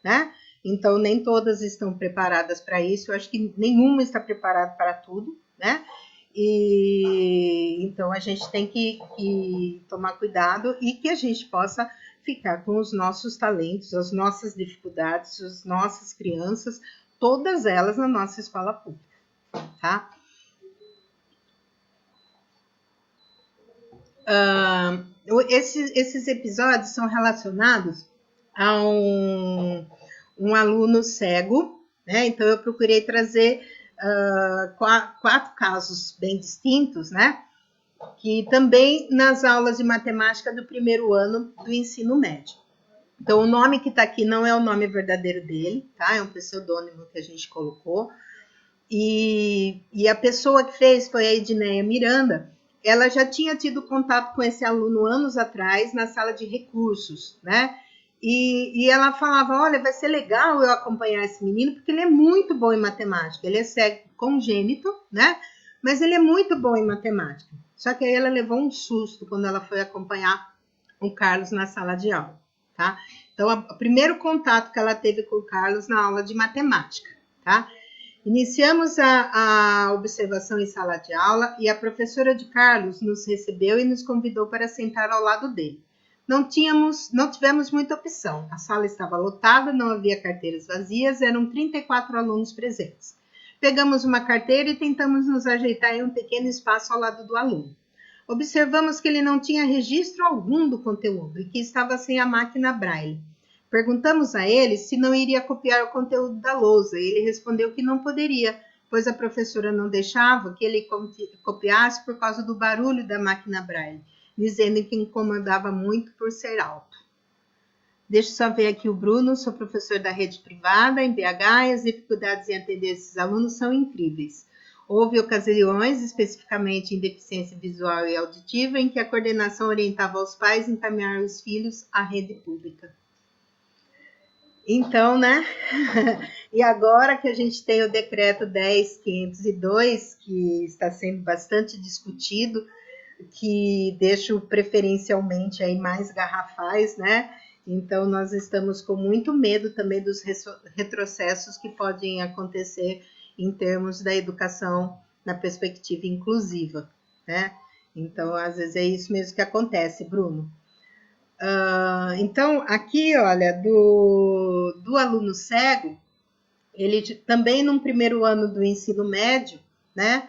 né? Então, nem todas estão preparadas para isso. Eu acho que nenhuma está preparada para tudo, né? E então a gente tem que tomar cuidado e que a gente possa ficar com os nossos talentos, as nossas dificuldades, as nossas crianças, todas elas na nossa escola pública, tá? Esses episódios são relacionados a um aluno cego, né? Então eu procurei trazer 4 casos bem distintos, né? Que também nas aulas de matemática do primeiro ano do ensino médio, Então, o nome que está aqui não é o nome verdadeiro dele, tá? É um pseudônimo que a gente colocou. E a pessoa que fez foi a Edneia Miranda. Ela já tinha tido contato com esse aluno anos atrás na sala de recursos, né? E ela falava, olha, vai ser legal eu acompanhar esse menino, porque ele é muito bom em matemática. Ele é cego congênito, né? Mas ele é muito bom em matemática. Só que aí ela levou um susto quando ela foi acompanhar o Carlos na sala de aula, tá? Então, o primeiro contato que ela teve com o Carlos na aula de matemática, tá? Iniciamos a observação em sala de aula e a professora de Carlos nos recebeu e nos convidou para sentar ao lado dele. Não tivemos muita opção. A sala estava lotada, não havia carteiras vazias, eram 34 alunos presentes. Pegamos uma carteira e tentamos nos ajeitar em um pequeno espaço ao lado do aluno. Observamos que ele não tinha registro algum do conteúdo e que estava sem a máquina Braille. Perguntamos a ele se não iria copiar o conteúdo da lousa e ele respondeu que não poderia, pois a professora não deixava que ele copiasse por causa do barulho da máquina Braille, dizendo que incomodava muito por ser alto. Deixa eu só ver aqui o Bruno, sou professor da rede privada em BH e as dificuldades em atender esses alunos são incríveis. Houve ocasiões, especificamente em deficiência visual e auditiva, em que a coordenação orientava os pais a encaminhar os filhos à rede pública. Então, né? E agora que a gente tem o decreto 10.502, que está sendo bastante discutido, que deixa preferencialmente aí mais garrafais, né? Então, nós estamos com muito medo também dos retrocessos que podem acontecer em termos da educação na perspectiva inclusiva, né? Então, às vezes é isso mesmo que acontece, Bruno. Então, aqui, olha, do aluno cego, ele também no primeiro ano do ensino médio, né,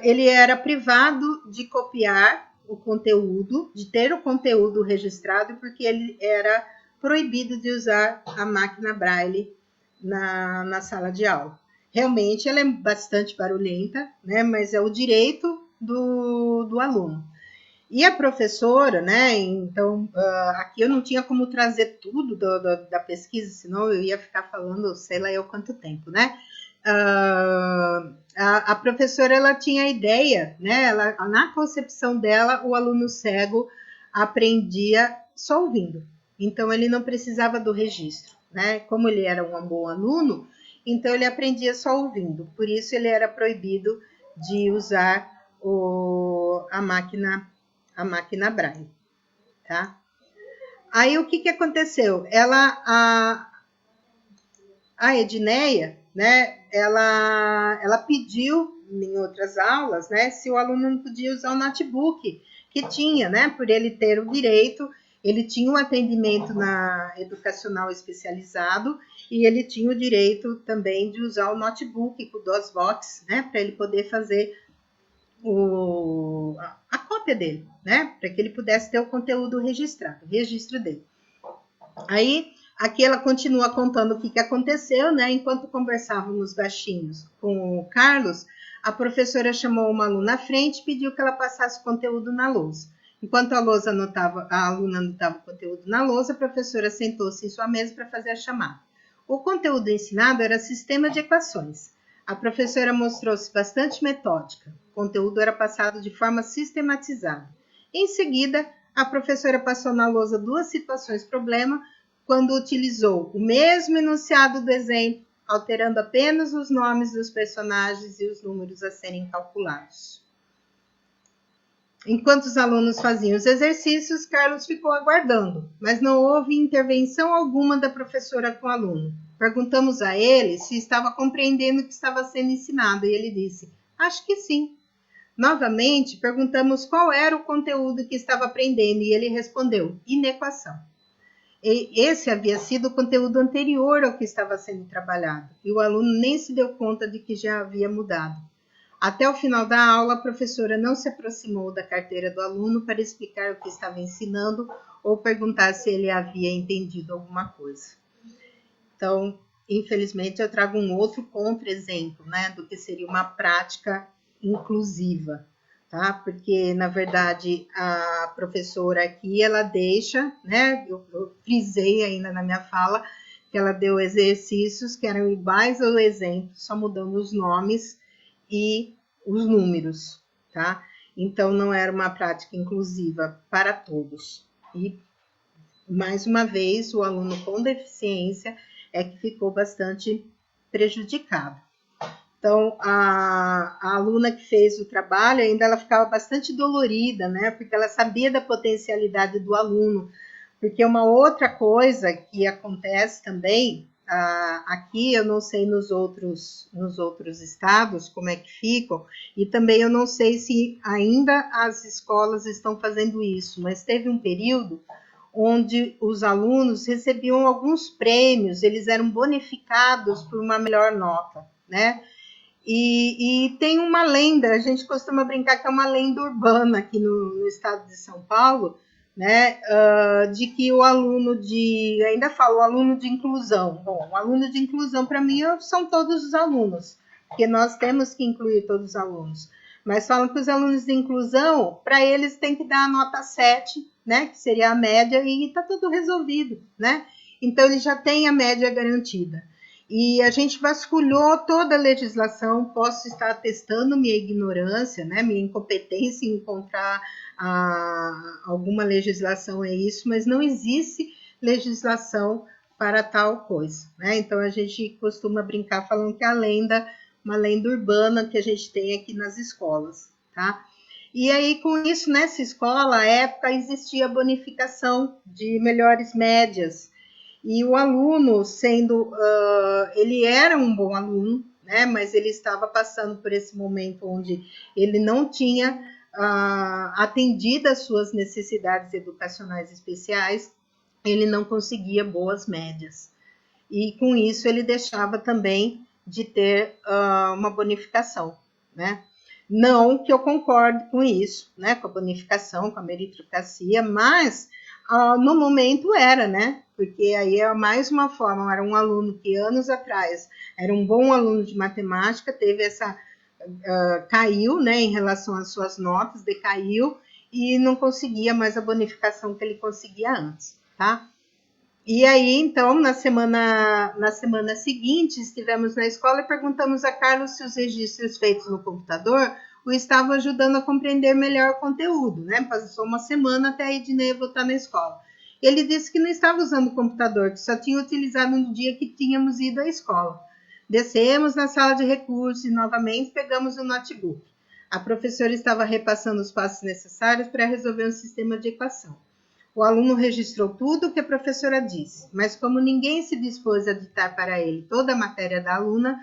ele era privado de copiar o conteúdo, de ter o conteúdo registrado, porque ele era proibido de usar a máquina Braille na sala de aula. Realmente, ela é bastante barulhenta, né, mas é o direito do aluno. E a professora, né, então, aqui eu não tinha como trazer tudo da pesquisa, senão eu ia ficar falando sei lá eu quanto tempo, né? A professora, ela tinha a ideia, né, na concepção dela, o aluno cego aprendia só ouvindo. Então, ele não precisava do registro, né? Como ele era um bom aluno, então ele aprendia só ouvindo. Por isso, ele era proibido de usar a máquina Braille, tá? Aí, o que aconteceu? A Edneia, né, ela pediu em outras aulas, né, se o aluno não podia usar o notebook que tinha, né, por ele ter o direito, ele tinha um atendimento educacional especializado e ele tinha o direito também de usar o notebook com o DOSBox, né, para ele poder fazer a cópia dele, né? Para que ele pudesse ter o conteúdo registrado, o registro dele. Aí, aqui ela continua contando o que aconteceu, né? Enquanto conversávamos baixinhos com o Carlos, a professora chamou uma aluna à frente e pediu que ela passasse o conteúdo na lousa. Enquanto a aluna anotava o conteúdo na lousa, a professora sentou-se em sua mesa para fazer a chamada. O conteúdo ensinado era sistema de equações. A professora mostrou-se bastante metódica. O conteúdo era passado de forma sistematizada. Em seguida, a professora passou na lousa 2 situações problema, quando utilizou o mesmo enunciado do exemplo, alterando apenas os nomes dos personagens e os números a serem calculados. Enquanto os alunos faziam os exercícios, Carlos ficou aguardando, mas não houve intervenção alguma da professora com o aluno. Perguntamos a ele se estava compreendendo o que estava sendo ensinado, e ele disse, acho que sim. Novamente, perguntamos qual era o conteúdo que estava aprendendo, e ele respondeu, inequação. Esse havia sido o conteúdo anterior ao que estava sendo trabalhado, e o aluno nem se deu conta de que já havia mudado. Até o final da aula, a professora não se aproximou da carteira do aluno para explicar o que estava ensinando ou perguntar se ele havia entendido alguma coisa. Então, infelizmente, eu trago um outro contra-exemplo, né, do que seria uma prática inclusiva. tá? Porque, na verdade, a professora aqui, ela deixa, né? Eu frisei ainda na minha fala, que ela deu exercícios que eram iguais ao exemplo, só mudando os nomes e os números, tá? Então, não era uma prática inclusiva para todos. E, mais uma vez, o aluno com deficiência é que ficou bastante prejudicado. Então, a aluna que fez o trabalho, ainda ela ficava bastante dolorida, né? Porque ela sabia da potencialidade do aluno. Porque uma outra coisa que acontece também, aqui eu não sei nos outros estados como é que ficam, e também eu não sei se ainda as escolas estão fazendo isso, mas teve um período onde os alunos recebiam alguns prêmios, eles eram bonificados por uma melhor nota, né? E tem uma lenda, a gente costuma brincar que é uma lenda urbana aqui no estado de São Paulo, né, de que o aluno ainda falo, o aluno de inclusão. Bom, o aluno de inclusão, para mim, são todos os alunos, porque nós temos que incluir todos os alunos. Mas falam que os alunos de inclusão, para eles tem que dar a nota 7, né, que seria a média, e está tudo resolvido, né? Então, ele já tem a média garantida. E a gente vasculhou toda a legislação, posso estar atestando minha ignorância, né, minha incompetência em encontrar alguma legislação é isso, mas não existe legislação para tal coisa, né? Então a gente costuma brincar falando que é uma lenda urbana que a gente tem aqui nas escolas, tá? E aí, com isso, nessa escola, à época, existia bonificação de melhores médias. E o aluno, ele era um bom aluno, né? Mas ele estava passando por esse momento onde ele não tinha atendido às suas necessidades educacionais especiais, ele não conseguia boas médias. E com isso ele deixava também de ter uma bonificação, né? Não que eu concorde com isso, né? Com a bonificação, com a meritocracia, mas no momento era, né? Porque aí é mais uma forma, era um aluno que anos atrás era um bom aluno de matemática, teve caiu, né, em relação às suas notas, decaiu e não conseguia mais a bonificação que ele conseguia antes, tá? E aí, então, na semana seguinte, estivemos na escola e perguntamos a Carlos se os registros feitos no computador o estavam ajudando a compreender melhor o conteúdo, né? Passou uma semana até a Edneia voltar na escola. Ele disse que não estava usando o computador, que só tinha utilizado no dia que tínhamos ido à escola. Descemos na sala de recursos e novamente pegamos o notebook. A professora estava repassando os passos necessários para resolver um sistema de equação. O aluno registrou tudo o que a professora disse, mas como ninguém se dispôs a ditar para ele toda a matéria da aluna,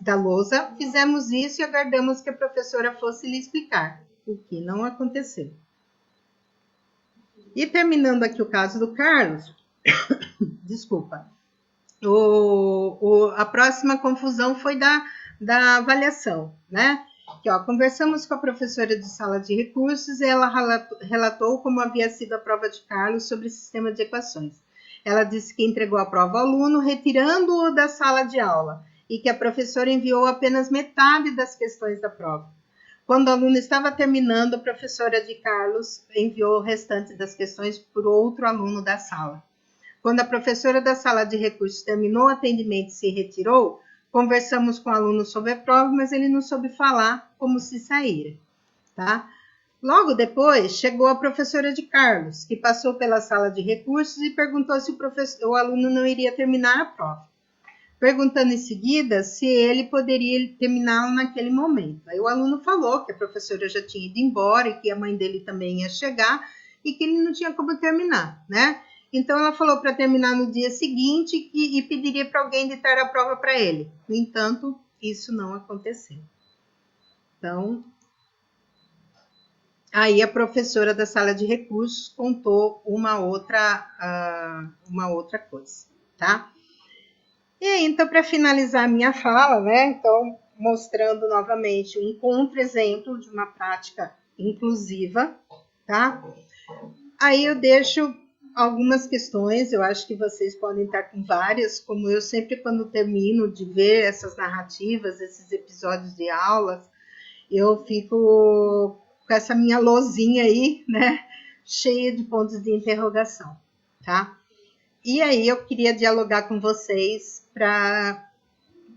da lousa, fizemos isso e aguardamos que a professora fosse lhe explicar, o que não aconteceu. E terminando aqui o caso do Carlos, desculpa, a próxima confusão foi da avaliação, né? Que, conversamos com a professora de sala de recursos e ela relatou como havia sido a prova de Carlos sobre o sistema de equações. Ela disse que entregou a prova ao aluno, retirando-o da sala de aula, e que a professora enviou apenas metade das questões da prova. Quando o aluno estava terminando, a professora de Carlos enviou o restante das questões para outro aluno da sala. Quando a professora da sala de recursos terminou o atendimento e se retirou, conversamos com o aluno sobre a prova, mas ele não soube falar como se saíra, tá? Logo depois, chegou a professora de Carlos, que passou pela sala de recursos e perguntou se o aluno não iria terminar a prova. Perguntando em seguida se ele poderia terminá-la naquele momento. Aí o aluno falou que a professora já tinha ido embora e que a mãe dele também ia chegar e que ele não tinha como terminar, né? Então, ela falou para terminar no dia seguinte e pediria para alguém ditar a prova para ele. No entanto, isso não aconteceu. Então, aí a professora da sala de recursos contou uma outra coisa, tá? E aí, então, para finalizar a minha fala, né? Então, mostrando novamente um contra-exemplo de uma prática inclusiva, tá? Aí eu deixo algumas questões, eu acho que vocês podem estar com várias, como eu sempre, quando termino de ver essas narrativas, esses episódios de aulas, eu fico com essa minha lousinha aí, né, cheia de pontos de interrogação, tá? E aí eu queria dialogar com vocês para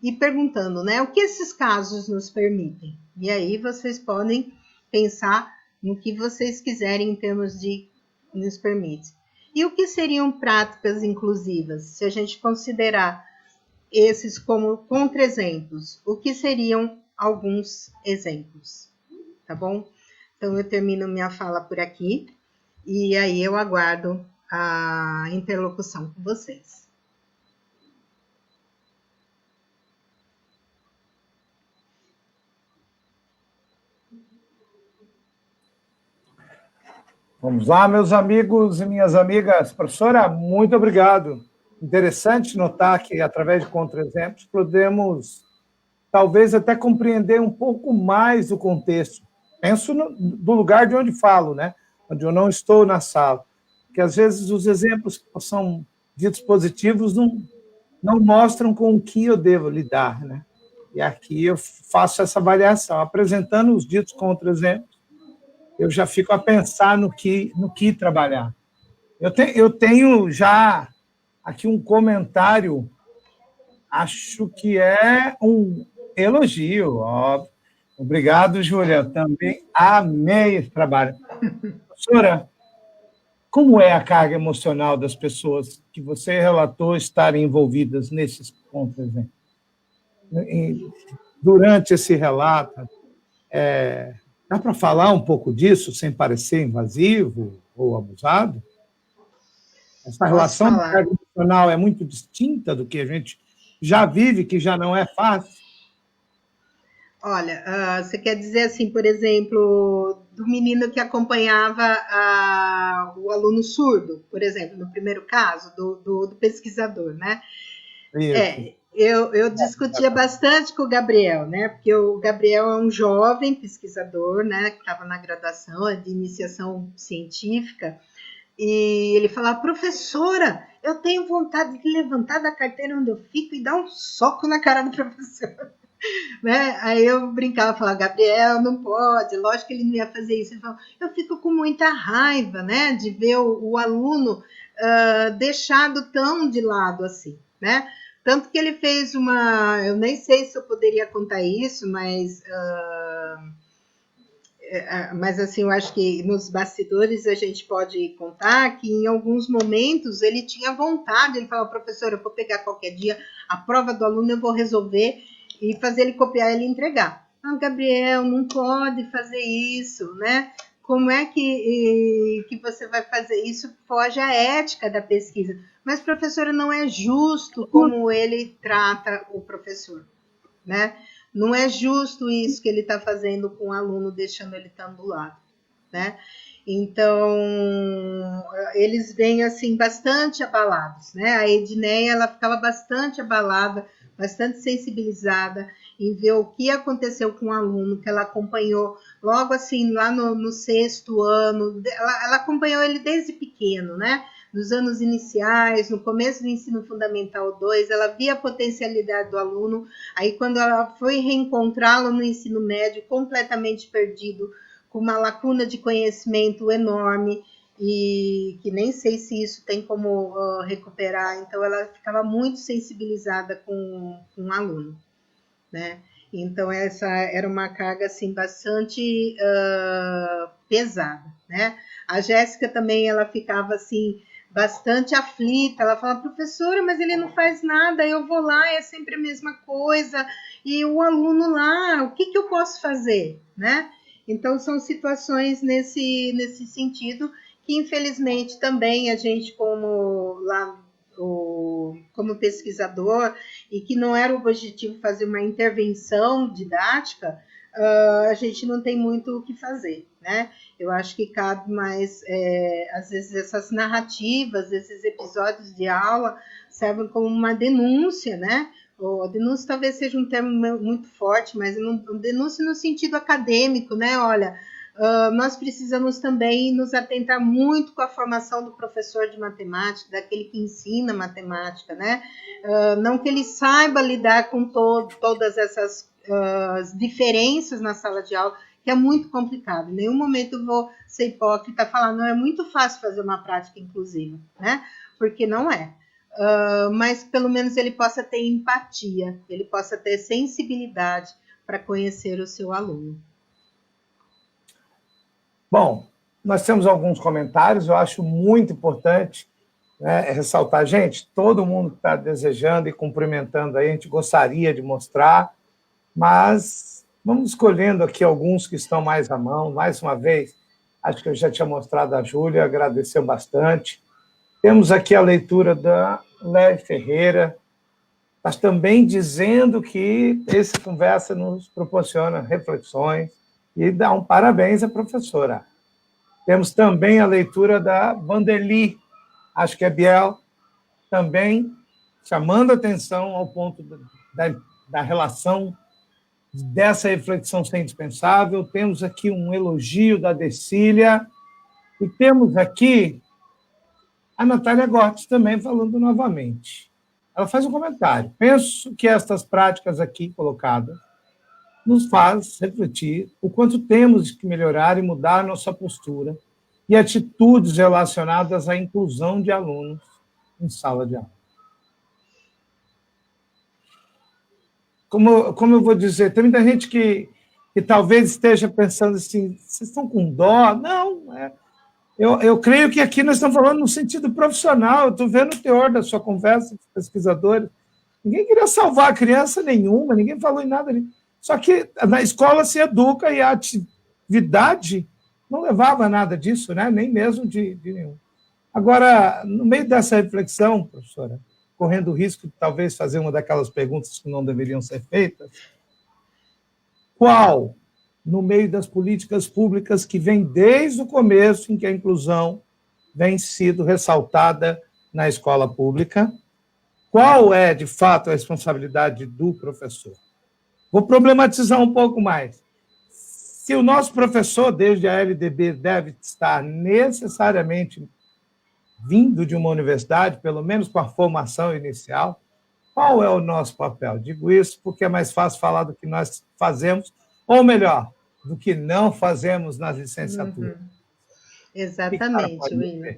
ir perguntando, né, o que esses casos nos permitem? E aí vocês podem pensar no que vocês quiserem em termos de nos permite. E o que seriam práticas inclusivas? Se a gente considerar esses como contra-exemplos, o que seriam alguns exemplos? Tá bom? Então, eu termino minha fala por aqui e aí eu aguardo a interlocução com vocês. Vamos lá, meus amigos e minhas amigas. Professora, muito obrigado. Interessante notar que, através de contra-exemplos, podemos, talvez, até compreender um pouco mais o contexto. Penso do lugar de onde falo, né? Onde eu não estou na sala. Porque, às vezes, os exemplos que são ditos positivos não mostram com o que eu devo lidar, né? E aqui eu faço essa avaliação. Apresentando os ditos contra-exemplos, eu já fico a pensar no que trabalhar. Eu tenho já aqui um comentário, acho que é um elogio, óbvio. Obrigado, Júlia. Também amei esse trabalho. Professora, como é a carga emocional das pessoas que você relatou estarem envolvidas nesses contra-exemplos? Durante esse relato, dá para falar um pouco disso sem parecer invasivo ou abusado? Essa relação da carga emocional é muito distinta do que a gente já vive, que já não é fácil. Olha, você quer dizer assim, por exemplo, do menino que acompanhava o aluno surdo, por exemplo, no primeiro caso, do pesquisador, né? Eu discutia bastante com o Gabriel, né? Porque o Gabriel é um jovem pesquisador, né? Que estava na graduação de iniciação científica, e ele falava: professora, eu tenho vontade de levantar da carteira onde eu fico e dar um soco na cara do professor. Né? Aí eu brincava, falava: Gabriel, não pode, lógico que ele não ia fazer isso. Ele falou: eu fico com muita raiva, né? De ver o aluno deixado tão de lado assim, né? Tanto que ele fez eu nem sei se eu poderia contar isso, mas assim, eu acho que nos bastidores a gente pode contar que em alguns momentos ele tinha vontade, ele falava: professor, eu vou pegar qualquer dia a prova do aluno, eu vou resolver e fazer ele copiar e ele entregar. Ah, Gabriel, não pode fazer isso, né? Como é que você vai fazer isso? Foge à ética da pesquisa. Mas, professora, não é justo como ele trata o professor, né? Não é justo isso que ele está fazendo com o aluno, deixando ele estar do lado, né? Então, eles vêm, assim, bastante abalados, né? A Edneia, ela ficava bastante abalada, bastante sensibilizada em ver o que aconteceu com o aluno, que ela acompanhou logo assim, lá no sexto ano, ela acompanhou ele desde pequeno, né? Nos anos iniciais, no começo do ensino fundamental 2, ela via a potencialidade do aluno, aí quando ela foi reencontrá-lo no ensino médio, completamente perdido, com uma lacuna de conhecimento enorme, e que nem sei se isso tem como recuperar, então ela ficava muito sensibilizada com o aluno, né? Então essa era uma carga assim bastante pesada, né? A Jéssica também, ela ficava assim bastante aflita, ela falava: professora, mas ele não faz nada, eu vou lá, é sempre a mesma coisa, e o aluno lá, o que eu posso fazer, né? Então são situações nesse sentido que infelizmente também a gente como pesquisador, e que não era o objetivo fazer uma intervenção didática, a gente não tem muito o que fazer, né? Eu acho que cabe mais, às vezes, essas narrativas, esses episódios de aula servem como uma denúncia, né? A denúncia talvez seja um termo muito forte, mas denúncia no sentido acadêmico, né? Olha, nós precisamos também nos atentar muito com a formação do professor de matemática, daquele que ensina matemática, né? Não que ele saiba lidar com todas essas diferenças na sala de aula, que é muito complicado. Em nenhum momento eu vou ser hipócrita e falar, não, é muito fácil fazer uma prática inclusiva, né? Porque não é. Mas pelo menos ele possa ter empatia, ele possa ter sensibilidade para conhecer o seu aluno. Bom, nós temos alguns comentários, eu acho muito importante, né, ressaltar, gente, todo mundo que está desejando e cumprimentando aí, a gente gostaria de mostrar, mas vamos escolhendo aqui alguns que estão mais à mão. Mais uma vez, acho que eu já tinha mostrado a Júlia, agradeceu bastante. Temos aqui a leitura da Léa Ferreira, mas também dizendo que essa conversa nos proporciona reflexões e dá um parabéns à professora. Temos também a leitura da Vanderly, acho que é Biel, também chamando atenção ao ponto da relação dessa reflexão ser indispensável. Temos aqui um elogio da Decília, e temos aqui a Natália Gortes também falando novamente. Ela faz um comentário. Penso que estas práticas aqui colocadas nos faz refletir o quanto temos que melhorar e mudar nossa postura e atitudes relacionadas à inclusão de alunos em sala de aula. Como eu vou dizer, tem muita gente que talvez esteja pensando assim, vocês estão com dó? Não, eu creio que aqui nós estamos falando no sentido profissional, eu estou vendo o teor da sua conversa com os pesquisadores. Ninguém queria salvar criança nenhuma, ninguém falou em nada. Só que na escola se educa e a atividade não levava a nada disso, né? Nem mesmo de nenhum. Agora, no meio dessa reflexão, professora, correndo o risco de talvez fazer uma daquelas perguntas que não deveriam ser feitas, qual, no meio das políticas públicas que vem desde o começo em que a inclusão vem sido ressaltada na escola pública, qual é, de fato, a responsabilidade do professor? Vou problematizar um pouco mais. Se o nosso professor, desde a LDB, deve estar necessariamente vindo de uma universidade, pelo menos com a formação inicial, qual é o nosso papel? Digo isso porque é mais fácil falar do que nós fazemos, ou melhor, do que não fazemos nas licenciaturas. Exatamente, William.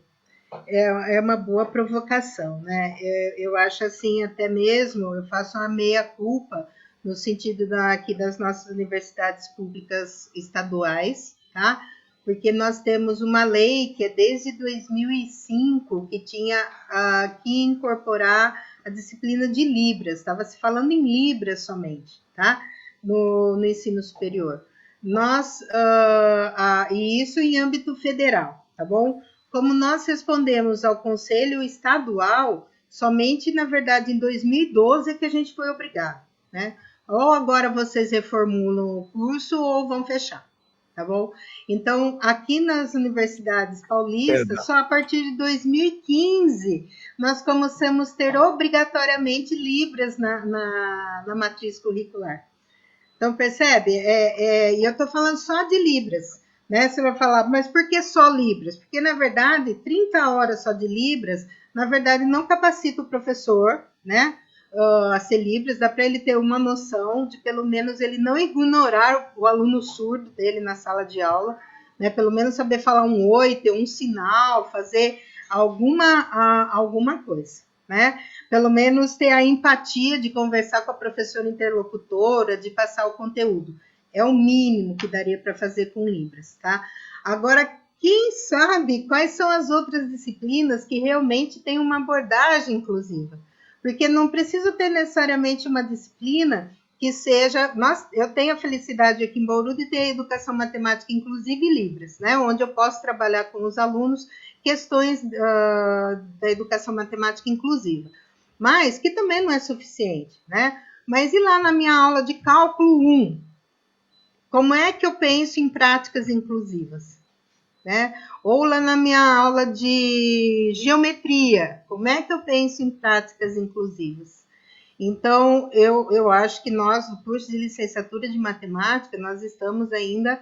É uma boa provocação, né? Eu acho assim, até mesmo, eu faço uma meia-culpa no sentido aqui das nossas universidades públicas estaduais, tá? Porque nós temos uma lei que é desde 2005 que tinha que incorporar a disciplina de Libras, estava se falando em Libras somente, tá? No ensino superior. E isso em âmbito federal, tá bom? Como nós respondemos ao Conselho Estadual, somente, na verdade, em 2012 é que a gente foi obrigado, né? Ou agora vocês reformulam o curso ou vão fechar, tá bom? Então, aqui nas universidades paulistas, só a partir de 2015, nós começamos a ter obrigatoriamente Libras na matriz curricular. Então, percebe? E eu estou falando só de Libras, né? Você vai falar, mas por que só Libras? Porque, na verdade, 30 horas só de Libras, na verdade, não capacita o professor, né? A ser Libras, dá para ele ter uma noção de, pelo menos, ele não ignorar o aluno surdo dele na sala de aula, né? Pelo menos saber falar um oi, ter um sinal, fazer alguma coisa, né? Pelo menos ter a empatia de conversar com a professora interlocutora, de passar o conteúdo. É o mínimo que daria para fazer com Libras, tá? Agora, quem sabe quais são as outras disciplinas que realmente têm uma abordagem inclusiva? Porque não preciso ter necessariamente uma disciplina que seja... Eu tenho a felicidade aqui em Bauru de ter a educação matemática inclusive e Libras, né? Onde eu posso trabalhar com os alunos questões da educação matemática inclusiva. Mas que também não é suficiente, né? Mas e lá na minha aula de cálculo 1? Como é que eu penso em práticas inclusivas? Né? Ou lá na minha aula de geometria, como é que eu penso em práticas inclusivas? Então, eu acho que nós, no curso de licenciatura de matemática, nós estamos ainda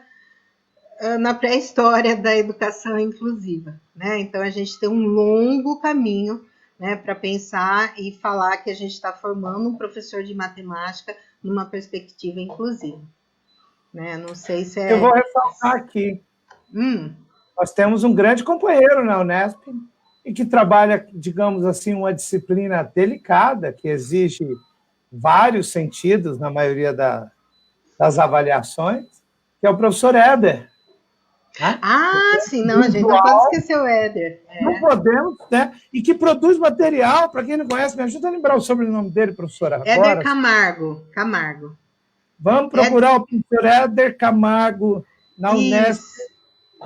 na pré-história da educação inclusiva, né? Então, a gente tem um longo caminho, né, para pensar e falar que a gente está formando um professor de matemática numa perspectiva inclusiva. né? Não sei se é... Eu vou ressaltar aqui. Nós temos um grande companheiro na Unesp e que trabalha, digamos assim, uma disciplina delicada, que exige vários sentidos na maioria das avaliações, que é o professor Éder. Né? Ah, sim, não, a gente não pode esquecer o Éder. Não podemos, né? E que produz material, para quem não conhece, me ajuda a lembrar o sobrenome dele, professora. Éder Camargo. Vamos procurar o professor Éder Camargo na Unesp.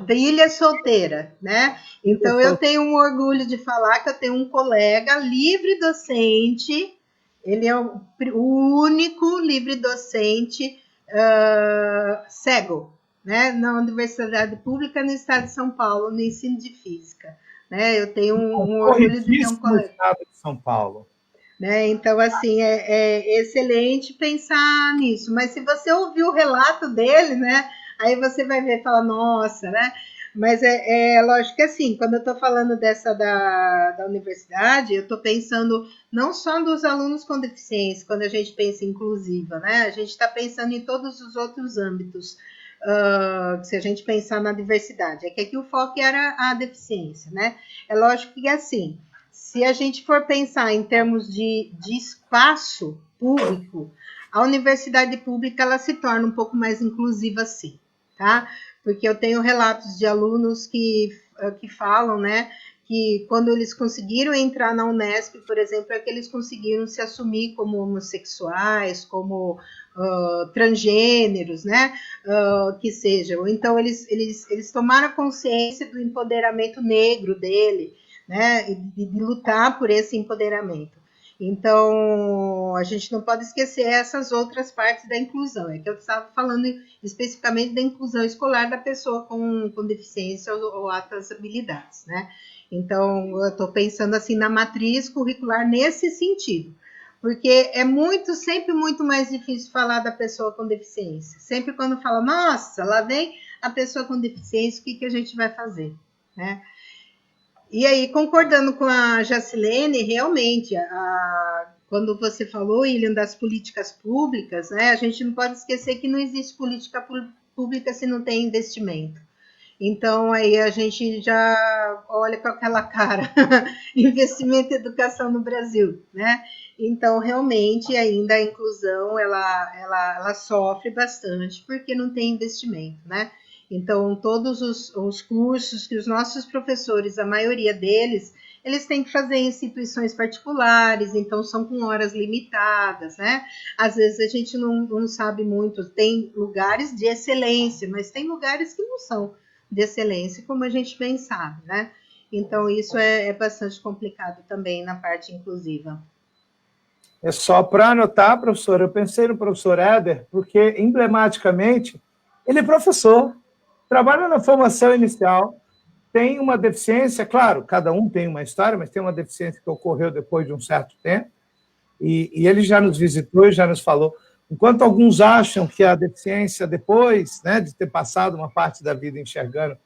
Da Ilha Solteira, né? Então, eu tenho um orgulho de falar que eu tenho um colega livre docente, ele é o único livre docente cego, né? Na Universidade Pública no estado de São Paulo, no ensino de física. Né? Eu tenho um orgulho de ter um colega. No estado de São Paulo. Né? Então, assim, é excelente pensar nisso. Mas se você ouvir o relato dele, né? Aí você vai ver e fala, nossa, né? Mas é lógico que assim, quando eu estou falando dessa da universidade, eu estou pensando não só dos alunos com deficiência, quando a gente pensa em inclusiva, né? A gente está pensando em todos os outros âmbitos, se a gente pensar na diversidade. É que aqui o foco era a deficiência, né? É lógico que assim, se a gente for pensar em termos de espaço público, a universidade pública ela se torna um pouco mais inclusiva, sim. Tá? Porque eu tenho relatos de alunos que falam, né, que quando eles conseguiram entrar na Unesp, por exemplo, é que eles conseguiram se assumir como homossexuais, como transgêneros, né, que sejam. Então, eles tomaram consciência do empoderamento negro dele, né, e de lutar por esse empoderamento. Então, a gente não pode esquecer essas outras partes da inclusão. É que eu estava falando especificamente da inclusão escolar da pessoa com deficiência ou altas habilidades, né? Então, eu estou pensando assim na matriz curricular nesse sentido. Porque é sempre muito mais difícil falar da pessoa com deficiência. Sempre quando fala, nossa, lá vem a pessoa com deficiência, o que a gente vai fazer, né? E aí, concordando com a Jacilene, realmente, quando você falou, William, das políticas públicas, né, a gente não pode esquecer que não existe política pública se não tem investimento. Então, aí a gente já olha com aquela cara, investimento em educação no Brasil, né? Então, realmente, ainda a inclusão, ela sofre bastante porque não tem investimento, né? Então, todos os cursos que os nossos professores, a maioria deles, eles têm que fazer em instituições particulares, então são com horas limitadas, né? Às vezes a gente não sabe muito, tem lugares de excelência, mas tem lugares que não são de excelência, como a gente bem sabe, né? Então, isso é bastante complicado também na parte inclusiva. É só para anotar, professor, eu pensei no professor Éder, porque, emblematicamente, ele é professor, trabalha na formação inicial, tem uma deficiência, claro, cada um tem uma história, mas tem uma deficiência que ocorreu depois de um certo tempo, e ele já nos visitou e já nos falou. Enquanto alguns acham que a deficiência, depois, né, de ter passado uma parte da vida enxergando,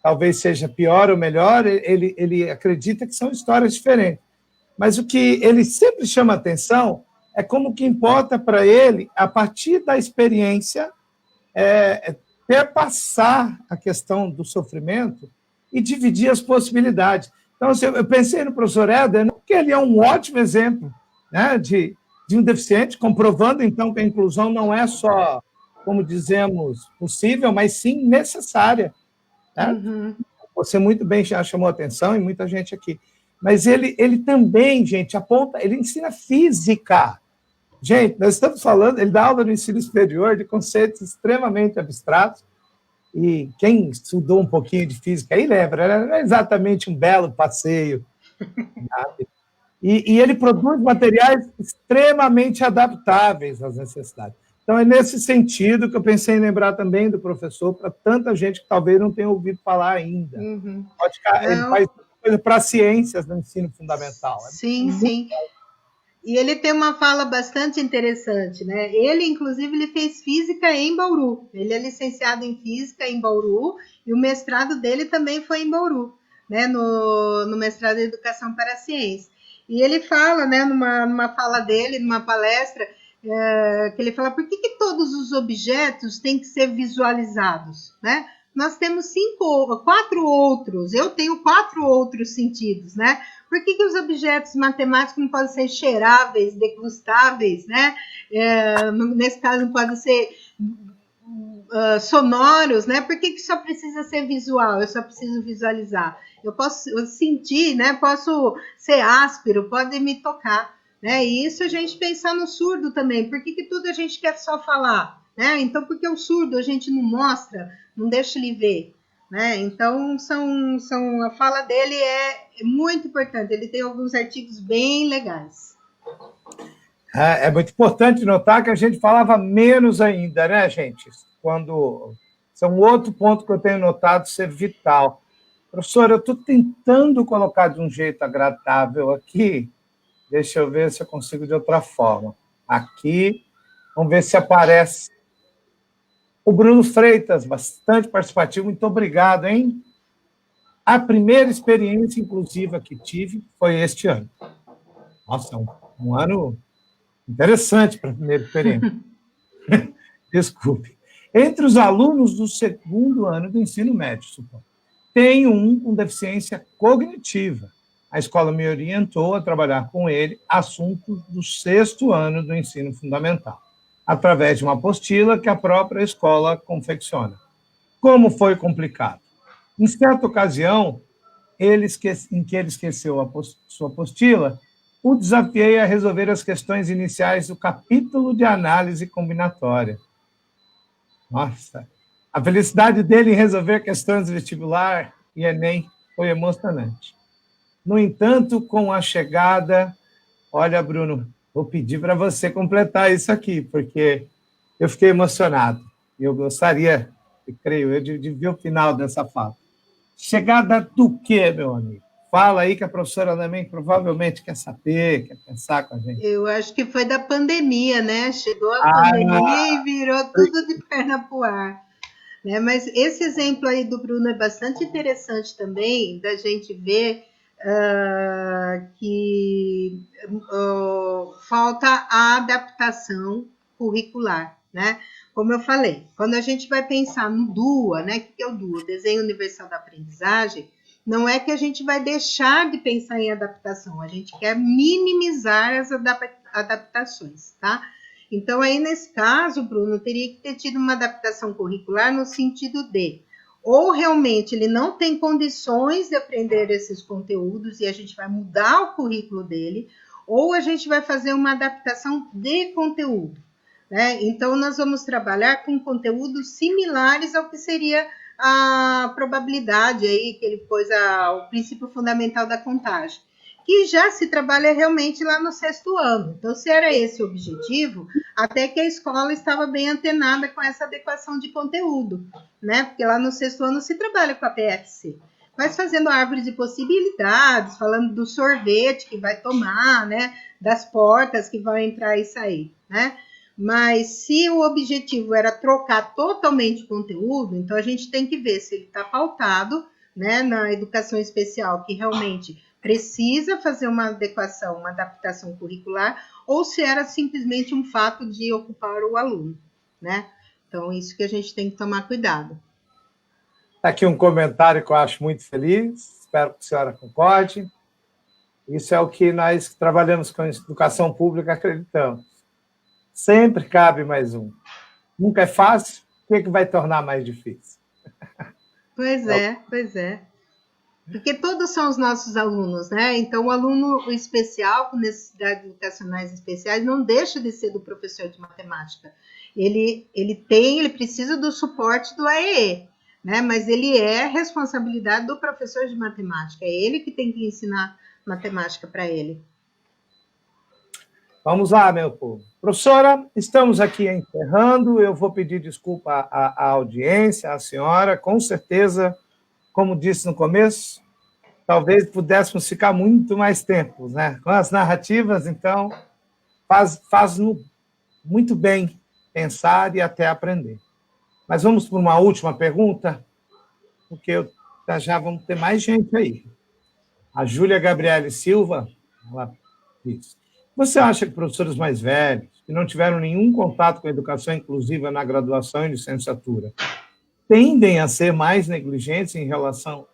talvez seja pior ou melhor, ele acredita que são histórias diferentes. Mas o que ele sempre chama atenção é como que importa para ele, a partir da experiência, perpassar a questão do sofrimento e dividir as possibilidades. Então, eu pensei no professor Éder, porque ele é um ótimo exemplo, né, de um deficiente, comprovando, então, que a inclusão não é só, como dizemos, possível, mas sim necessária. Né? Uhum. Você muito bem já chamou atenção, e muita gente aqui. Mas ele também, gente, aponta, ele ensina física. Gente, nós estamos falando, ele dá aula no ensino superior de conceitos extremamente abstratos, e quem estudou um pouquinho de física aí lembra, não é exatamente um belo passeio, sabe? E ele produz materiais extremamente adaptáveis às necessidades. Então, é nesse sentido que eu pensei em lembrar também do professor, para tanta gente que talvez não tenha ouvido falar ainda. Uhum. Ele faz coisa para ciências no ensino fundamental. Sim, sim. E ele tem uma fala bastante interessante, né? Ele, inclusive, ele fez física em Bauru. Ele é licenciado em física em Bauru e o mestrado dele também foi em Bauru, né? No mestrado em educação para a ciência. E ele fala, né, numa fala dele, numa palestra, que ele fala, por que todos os objetos têm que ser visualizados, né? Nós temos 4 outros, eu tenho 4 outros sentidos, né? Por que os objetos matemáticos não podem ser cheiráveis, degustáveis, né? Nesse caso, não podem ser sonoros, né? Por que só precisa ser visual? Eu só preciso visualizar. Eu posso sentir, né? Posso ser áspero, pode me tocar, né? E isso a gente pensar no surdo também. Por que tudo a gente quer só falar, né? Então, porque o surdo a gente não mostra, não deixa ele ver, né? Então, a fala dele é muito importante. Ele tem alguns artigos bem legais. É muito importante notar que a gente falava menos ainda, né, gente? Isso é um outro ponto que eu tenho notado ser vital. Professor, eu estou tentando colocar de um jeito agradável aqui. Deixa eu ver se eu consigo de outra forma. Aqui, vamos ver se aparece. O Bruno Freitas, bastante participativo, muito obrigado, hein? A primeira experiência inclusiva que tive foi este ano. Nossa, um ano interessante para a primeira experiência. Desculpe. Entre os alunos do 2º ano do ensino médio, suponho, tem um com deficiência cognitiva. A escola me orientou a trabalhar com ele assuntos do 6º ano do ensino fundamental, através de uma apostila que a própria escola confecciona. Como foi complicado? Em certa ocasião, em que ele esqueceu sua apostila, o desafiei a resolver as questões iniciais do capítulo de análise combinatória. Nossa, a felicidade dele em resolver questões do vestibular e Enem foi emocionante. No entanto, com a chegada... Olha, Bruno, vou pedir para você completar isso aqui, porque eu fiquei emocionado. E eu gostaria, creio eu, de ver o final dessa fala. Chegada do quê, meu amigo? Fala aí que a professora também provavelmente quer saber, quer pensar com a gente. Eu acho que foi da pandemia, né? Chegou a pandemia e virou tudo de perna pro ar. Né? Mas esse exemplo aí do Bruno é bastante interessante também, da gente ver que falta a adaptação curricular, né? Como eu falei, quando a gente vai pensar no DUA, né? O que é o DUA? Desenho Universal da Aprendizagem, não é que a gente vai deixar de pensar em adaptação, a gente quer minimizar as adaptações, tá? Então, aí, nesse caso, Bruno, teria que ter tido uma adaptação curricular no sentido de, ou realmente ele não tem condições de aprender esses conteúdos e a gente vai mudar o currículo dele, ou a gente vai fazer uma adaptação de conteúdo, né? Então, nós vamos trabalhar com conteúdos similares ao que seria a probabilidade aí, que ele pôs o princípio fundamental da contagem, que já se trabalha realmente lá no 6º ano. Então, se era esse o objetivo, até que a escola estava bem antenada com essa adequação de conteúdo, né? Porque lá no 6º ano se trabalha com a PFC. Mas fazendo árvore de possibilidades, falando do sorvete que vai tomar, né? Das portas que vão entrar e sair, né? Mas se o objetivo era trocar totalmente o conteúdo, então a gente tem que ver se ele está pautado, né, na educação especial, que realmente precisa fazer uma adequação, uma adaptação curricular, ou se era simplesmente um fato de ocupar o aluno, né? Então, isso que a gente tem que tomar cuidado. Está aqui um comentário que eu acho muito feliz, espero que a senhora concorde. Isso é o que nós que trabalhamos com educação pública acreditamos. Sempre cabe mais um. Nunca é fácil, o que vai tornar mais difícil? Pois é. Porque todos são os nossos alunos, né? Então, o aluno especial, com necessidades educacionais especiais, não deixa de ser do professor de matemática. Ele precisa do suporte do AEE, né? Mas ele é responsabilidade do professor de matemática. É ele que tem que ensinar matemática para ele. Vamos lá, meu povo. Professora, estamos aqui encerrando. Eu vou pedir desculpa à audiência, à senhora. Com certeza, como disse no começo, talvez pudéssemos ficar muito mais tempo, né? Com as narrativas, então, faz muito bem pensar e até aprender. Mas vamos para uma última pergunta, porque já vamos ter mais gente aí. A Júlia Gabriele Silva, ela diz: você acha que professores mais velhos, que não tiveram nenhum contato com a educação inclusiva na graduação e licenciatura, tendem a ser mais negligentes em relação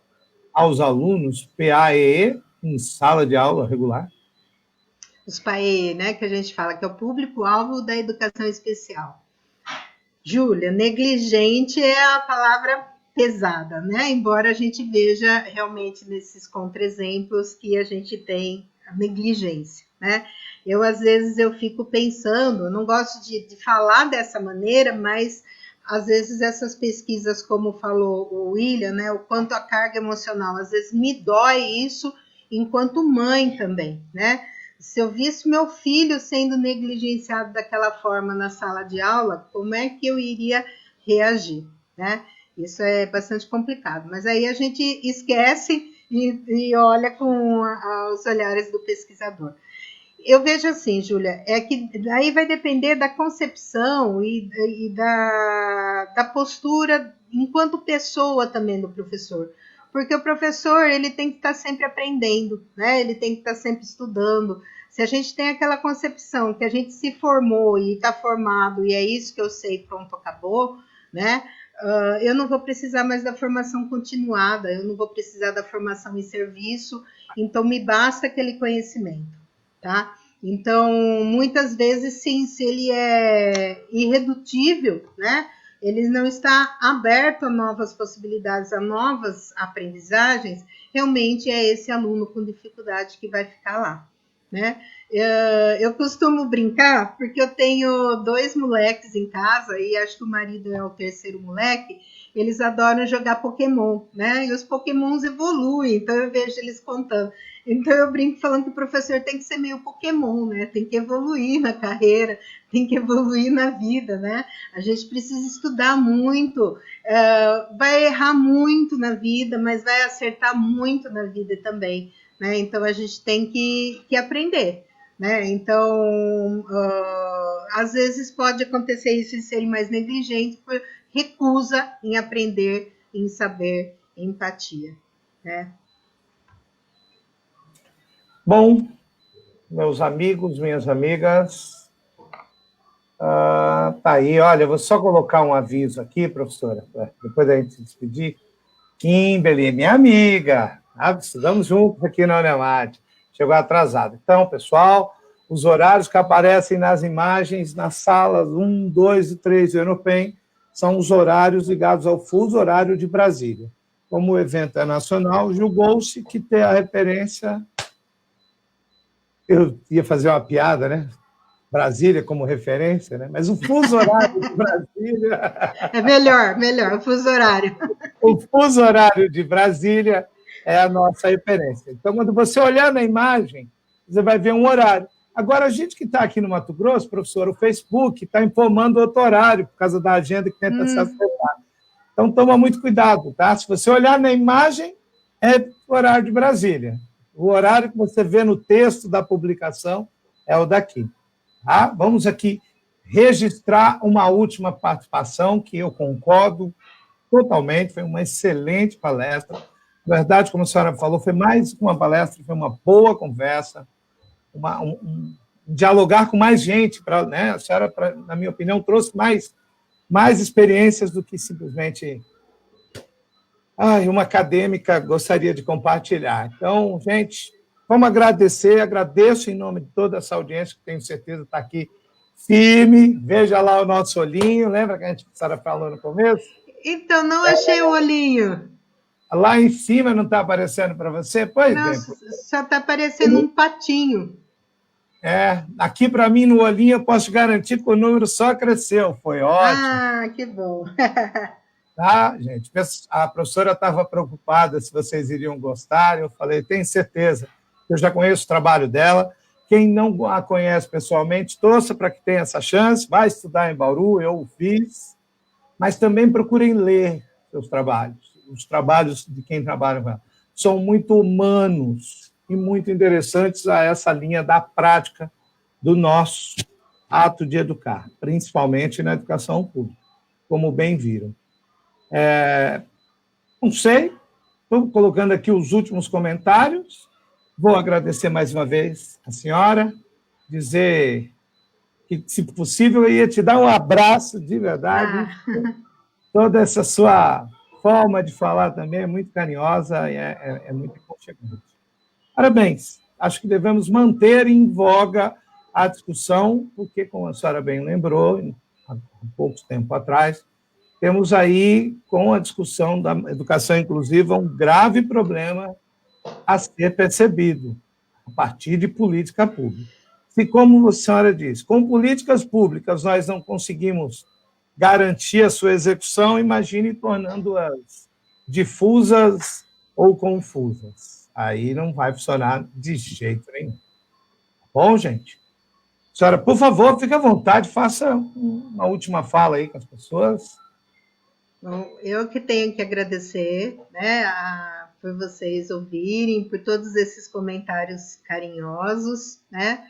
aos alunos PAEE em sala de aula regular? Os PAEE, né, que a gente fala, que é o público-alvo da educação especial. Júlia, negligente é a palavra pesada, né? Embora a gente veja realmente nesses contra-exemplos que a gente tem a negligência, né? Às vezes, eu fico pensando, não gosto de falar dessa maneira, mas, às vezes, essas pesquisas, como falou o William, né? O quanto a carga emocional, às vezes, me dói isso enquanto mãe também, né? Se eu visse meu filho sendo negligenciado daquela forma na sala de aula, como é que eu iria reagir, né? Isso é bastante complicado, mas aí a gente esquece e olha com os olhares do pesquisador. Eu vejo assim, Júlia, é que aí vai depender da concepção e da postura enquanto pessoa também do professor. Porque o professor, ele tem que estar sempre aprendendo, né? Ele tem que estar sempre estudando. Se a gente tem aquela concepção que a gente se formou e está formado, e é isso que eu sei, pronto, acabou, né? Eu não vou precisar mais da formação continuada, eu não vou precisar da formação em serviço, então me basta aquele conhecimento, tá? Então, muitas vezes, sim, se ele é irredutível, né? Ele não está aberto a novas possibilidades, a novas aprendizagens, realmente é esse aluno com dificuldade que vai ficar lá, né? Eu costumo brincar, porque eu tenho 2 moleques em casa, e acho que o marido é o 3º moleque, eles adoram jogar Pokémon, né? E os Pokémons evoluem, então eu vejo eles contando. Então eu brinco falando que o professor tem que ser meio Pokémon, né? Tem que evoluir na carreira, tem que evoluir na vida, né? A gente precisa estudar muito, vai errar muito na vida, mas vai acertar muito na vida também, né? Então a gente tem que aprender, né? Então, às vezes pode acontecer isso de serem mais negligentes por recusa em aprender, em saber, empatia, né? Bom, meus amigos, minhas amigas, tá aí, olha, vou só colocar um aviso aqui, professora, depois da gente se despedir. Kimberly, minha amiga, estudamos juntos aqui na Unemate, chegou atrasado. Então, pessoal, os horários que aparecem nas imagens, nas salas 1, 2 e 3 do Enopen, são os horários ligados ao fuso horário de Brasília. Como o evento é nacional, julgou-se que ter a referência... Eu ia fazer uma piada, né? Brasília como referência, né? Mas o fuso horário de Brasília... É melhor, o fuso horário. O fuso horário de Brasília é a nossa referência. Então, quando você olhar na imagem, você vai ver um horário. Agora, a gente que está aqui no Mato Grosso, professor, o Facebook está informando outro horário, por causa da agenda que tenta se acertar. Então, toma muito cuidado, tá? Se você olhar na imagem, é o horário de Brasília. O horário que você vê no texto da publicação é o daqui. Tá? Vamos aqui registrar uma última participação, que eu concordo totalmente, foi uma excelente palestra. Na verdade, como a senhora falou, foi mais que uma palestra, foi uma boa conversa, dialogar com mais gente, né? A senhora, na minha opinião, trouxe mais experiências do que simplesmente uma acadêmica gostaria de compartilhar. Então, gente, vamos agradeço em nome de toda essa audiência, que tenho certeza está aqui firme, veja lá o nosso olhinho, lembra que a senhora falou no começo? Então, não achei o olhinho. Lá em cima não está aparecendo para você? Pois não, bem. Só está aparecendo um patinho. Aqui para mim no olhinho eu posso garantir que o número só cresceu, foi ótimo. Ah, que bom. Tá, gente? A professora estava preocupada se vocês iriam gostar, eu falei, tenho certeza, eu já conheço o trabalho dela. Quem não a conhece pessoalmente, torça para que tenha essa chance, vai estudar em Bauru, eu o fiz, mas também procurem ler seus trabalhos, os trabalhos de quem trabalha com ela. São muito humanos e muito interessantes a essa linha da prática do nosso ato de educar, principalmente na educação pública, como bem viram. Não sei, estou colocando aqui os últimos comentários, vou agradecer mais uma vez a senhora, dizer que, se possível, eu ia te dar um abraço de verdade. Toda essa sua forma de falar também é muito carinhosa e é muito aconchegante. Parabéns. Acho que devemos manter em voga a discussão, porque, como a senhora bem lembrou, há pouco tempo atrás, temos aí, com a discussão da educação inclusiva, um grave problema a ser percebido a partir de política pública. Se, como a senhora diz, com políticas públicas nós não conseguimos garantir a sua execução, imagine tornando-as difusas ou confusas. Aí não vai funcionar de jeito nenhum. Tá bom, gente? Senhora, por favor, fique à vontade, faça uma última fala aí com as pessoas. Bom, eu que tenho que agradecer, né, por vocês ouvirem, por todos esses comentários carinhosos, né?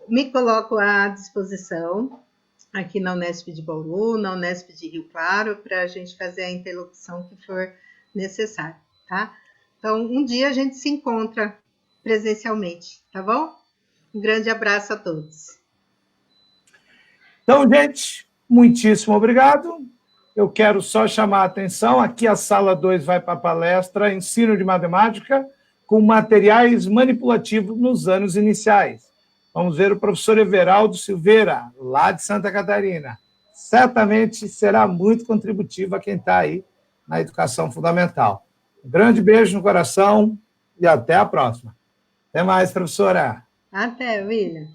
Me coloco à disposição aqui na Unesp de Bauru, na Unesp de Rio Claro, para a gente fazer a interlocução que for necessária, tá? Então, um dia a gente se encontra presencialmente, tá bom? Um grande abraço a todos. Então, gente, muitíssimo obrigado. Eu quero só chamar a atenção, aqui a sala 2 vai para a palestra Ensino de Matemática com materiais manipulativos nos anos iniciais. Vamos ver o professor Everaldo Silveira, lá de Santa Catarina. Certamente será muito contributivo a quem está aí na educação fundamental. Um grande beijo no coração e até a próxima. Até mais, professora. Até, William.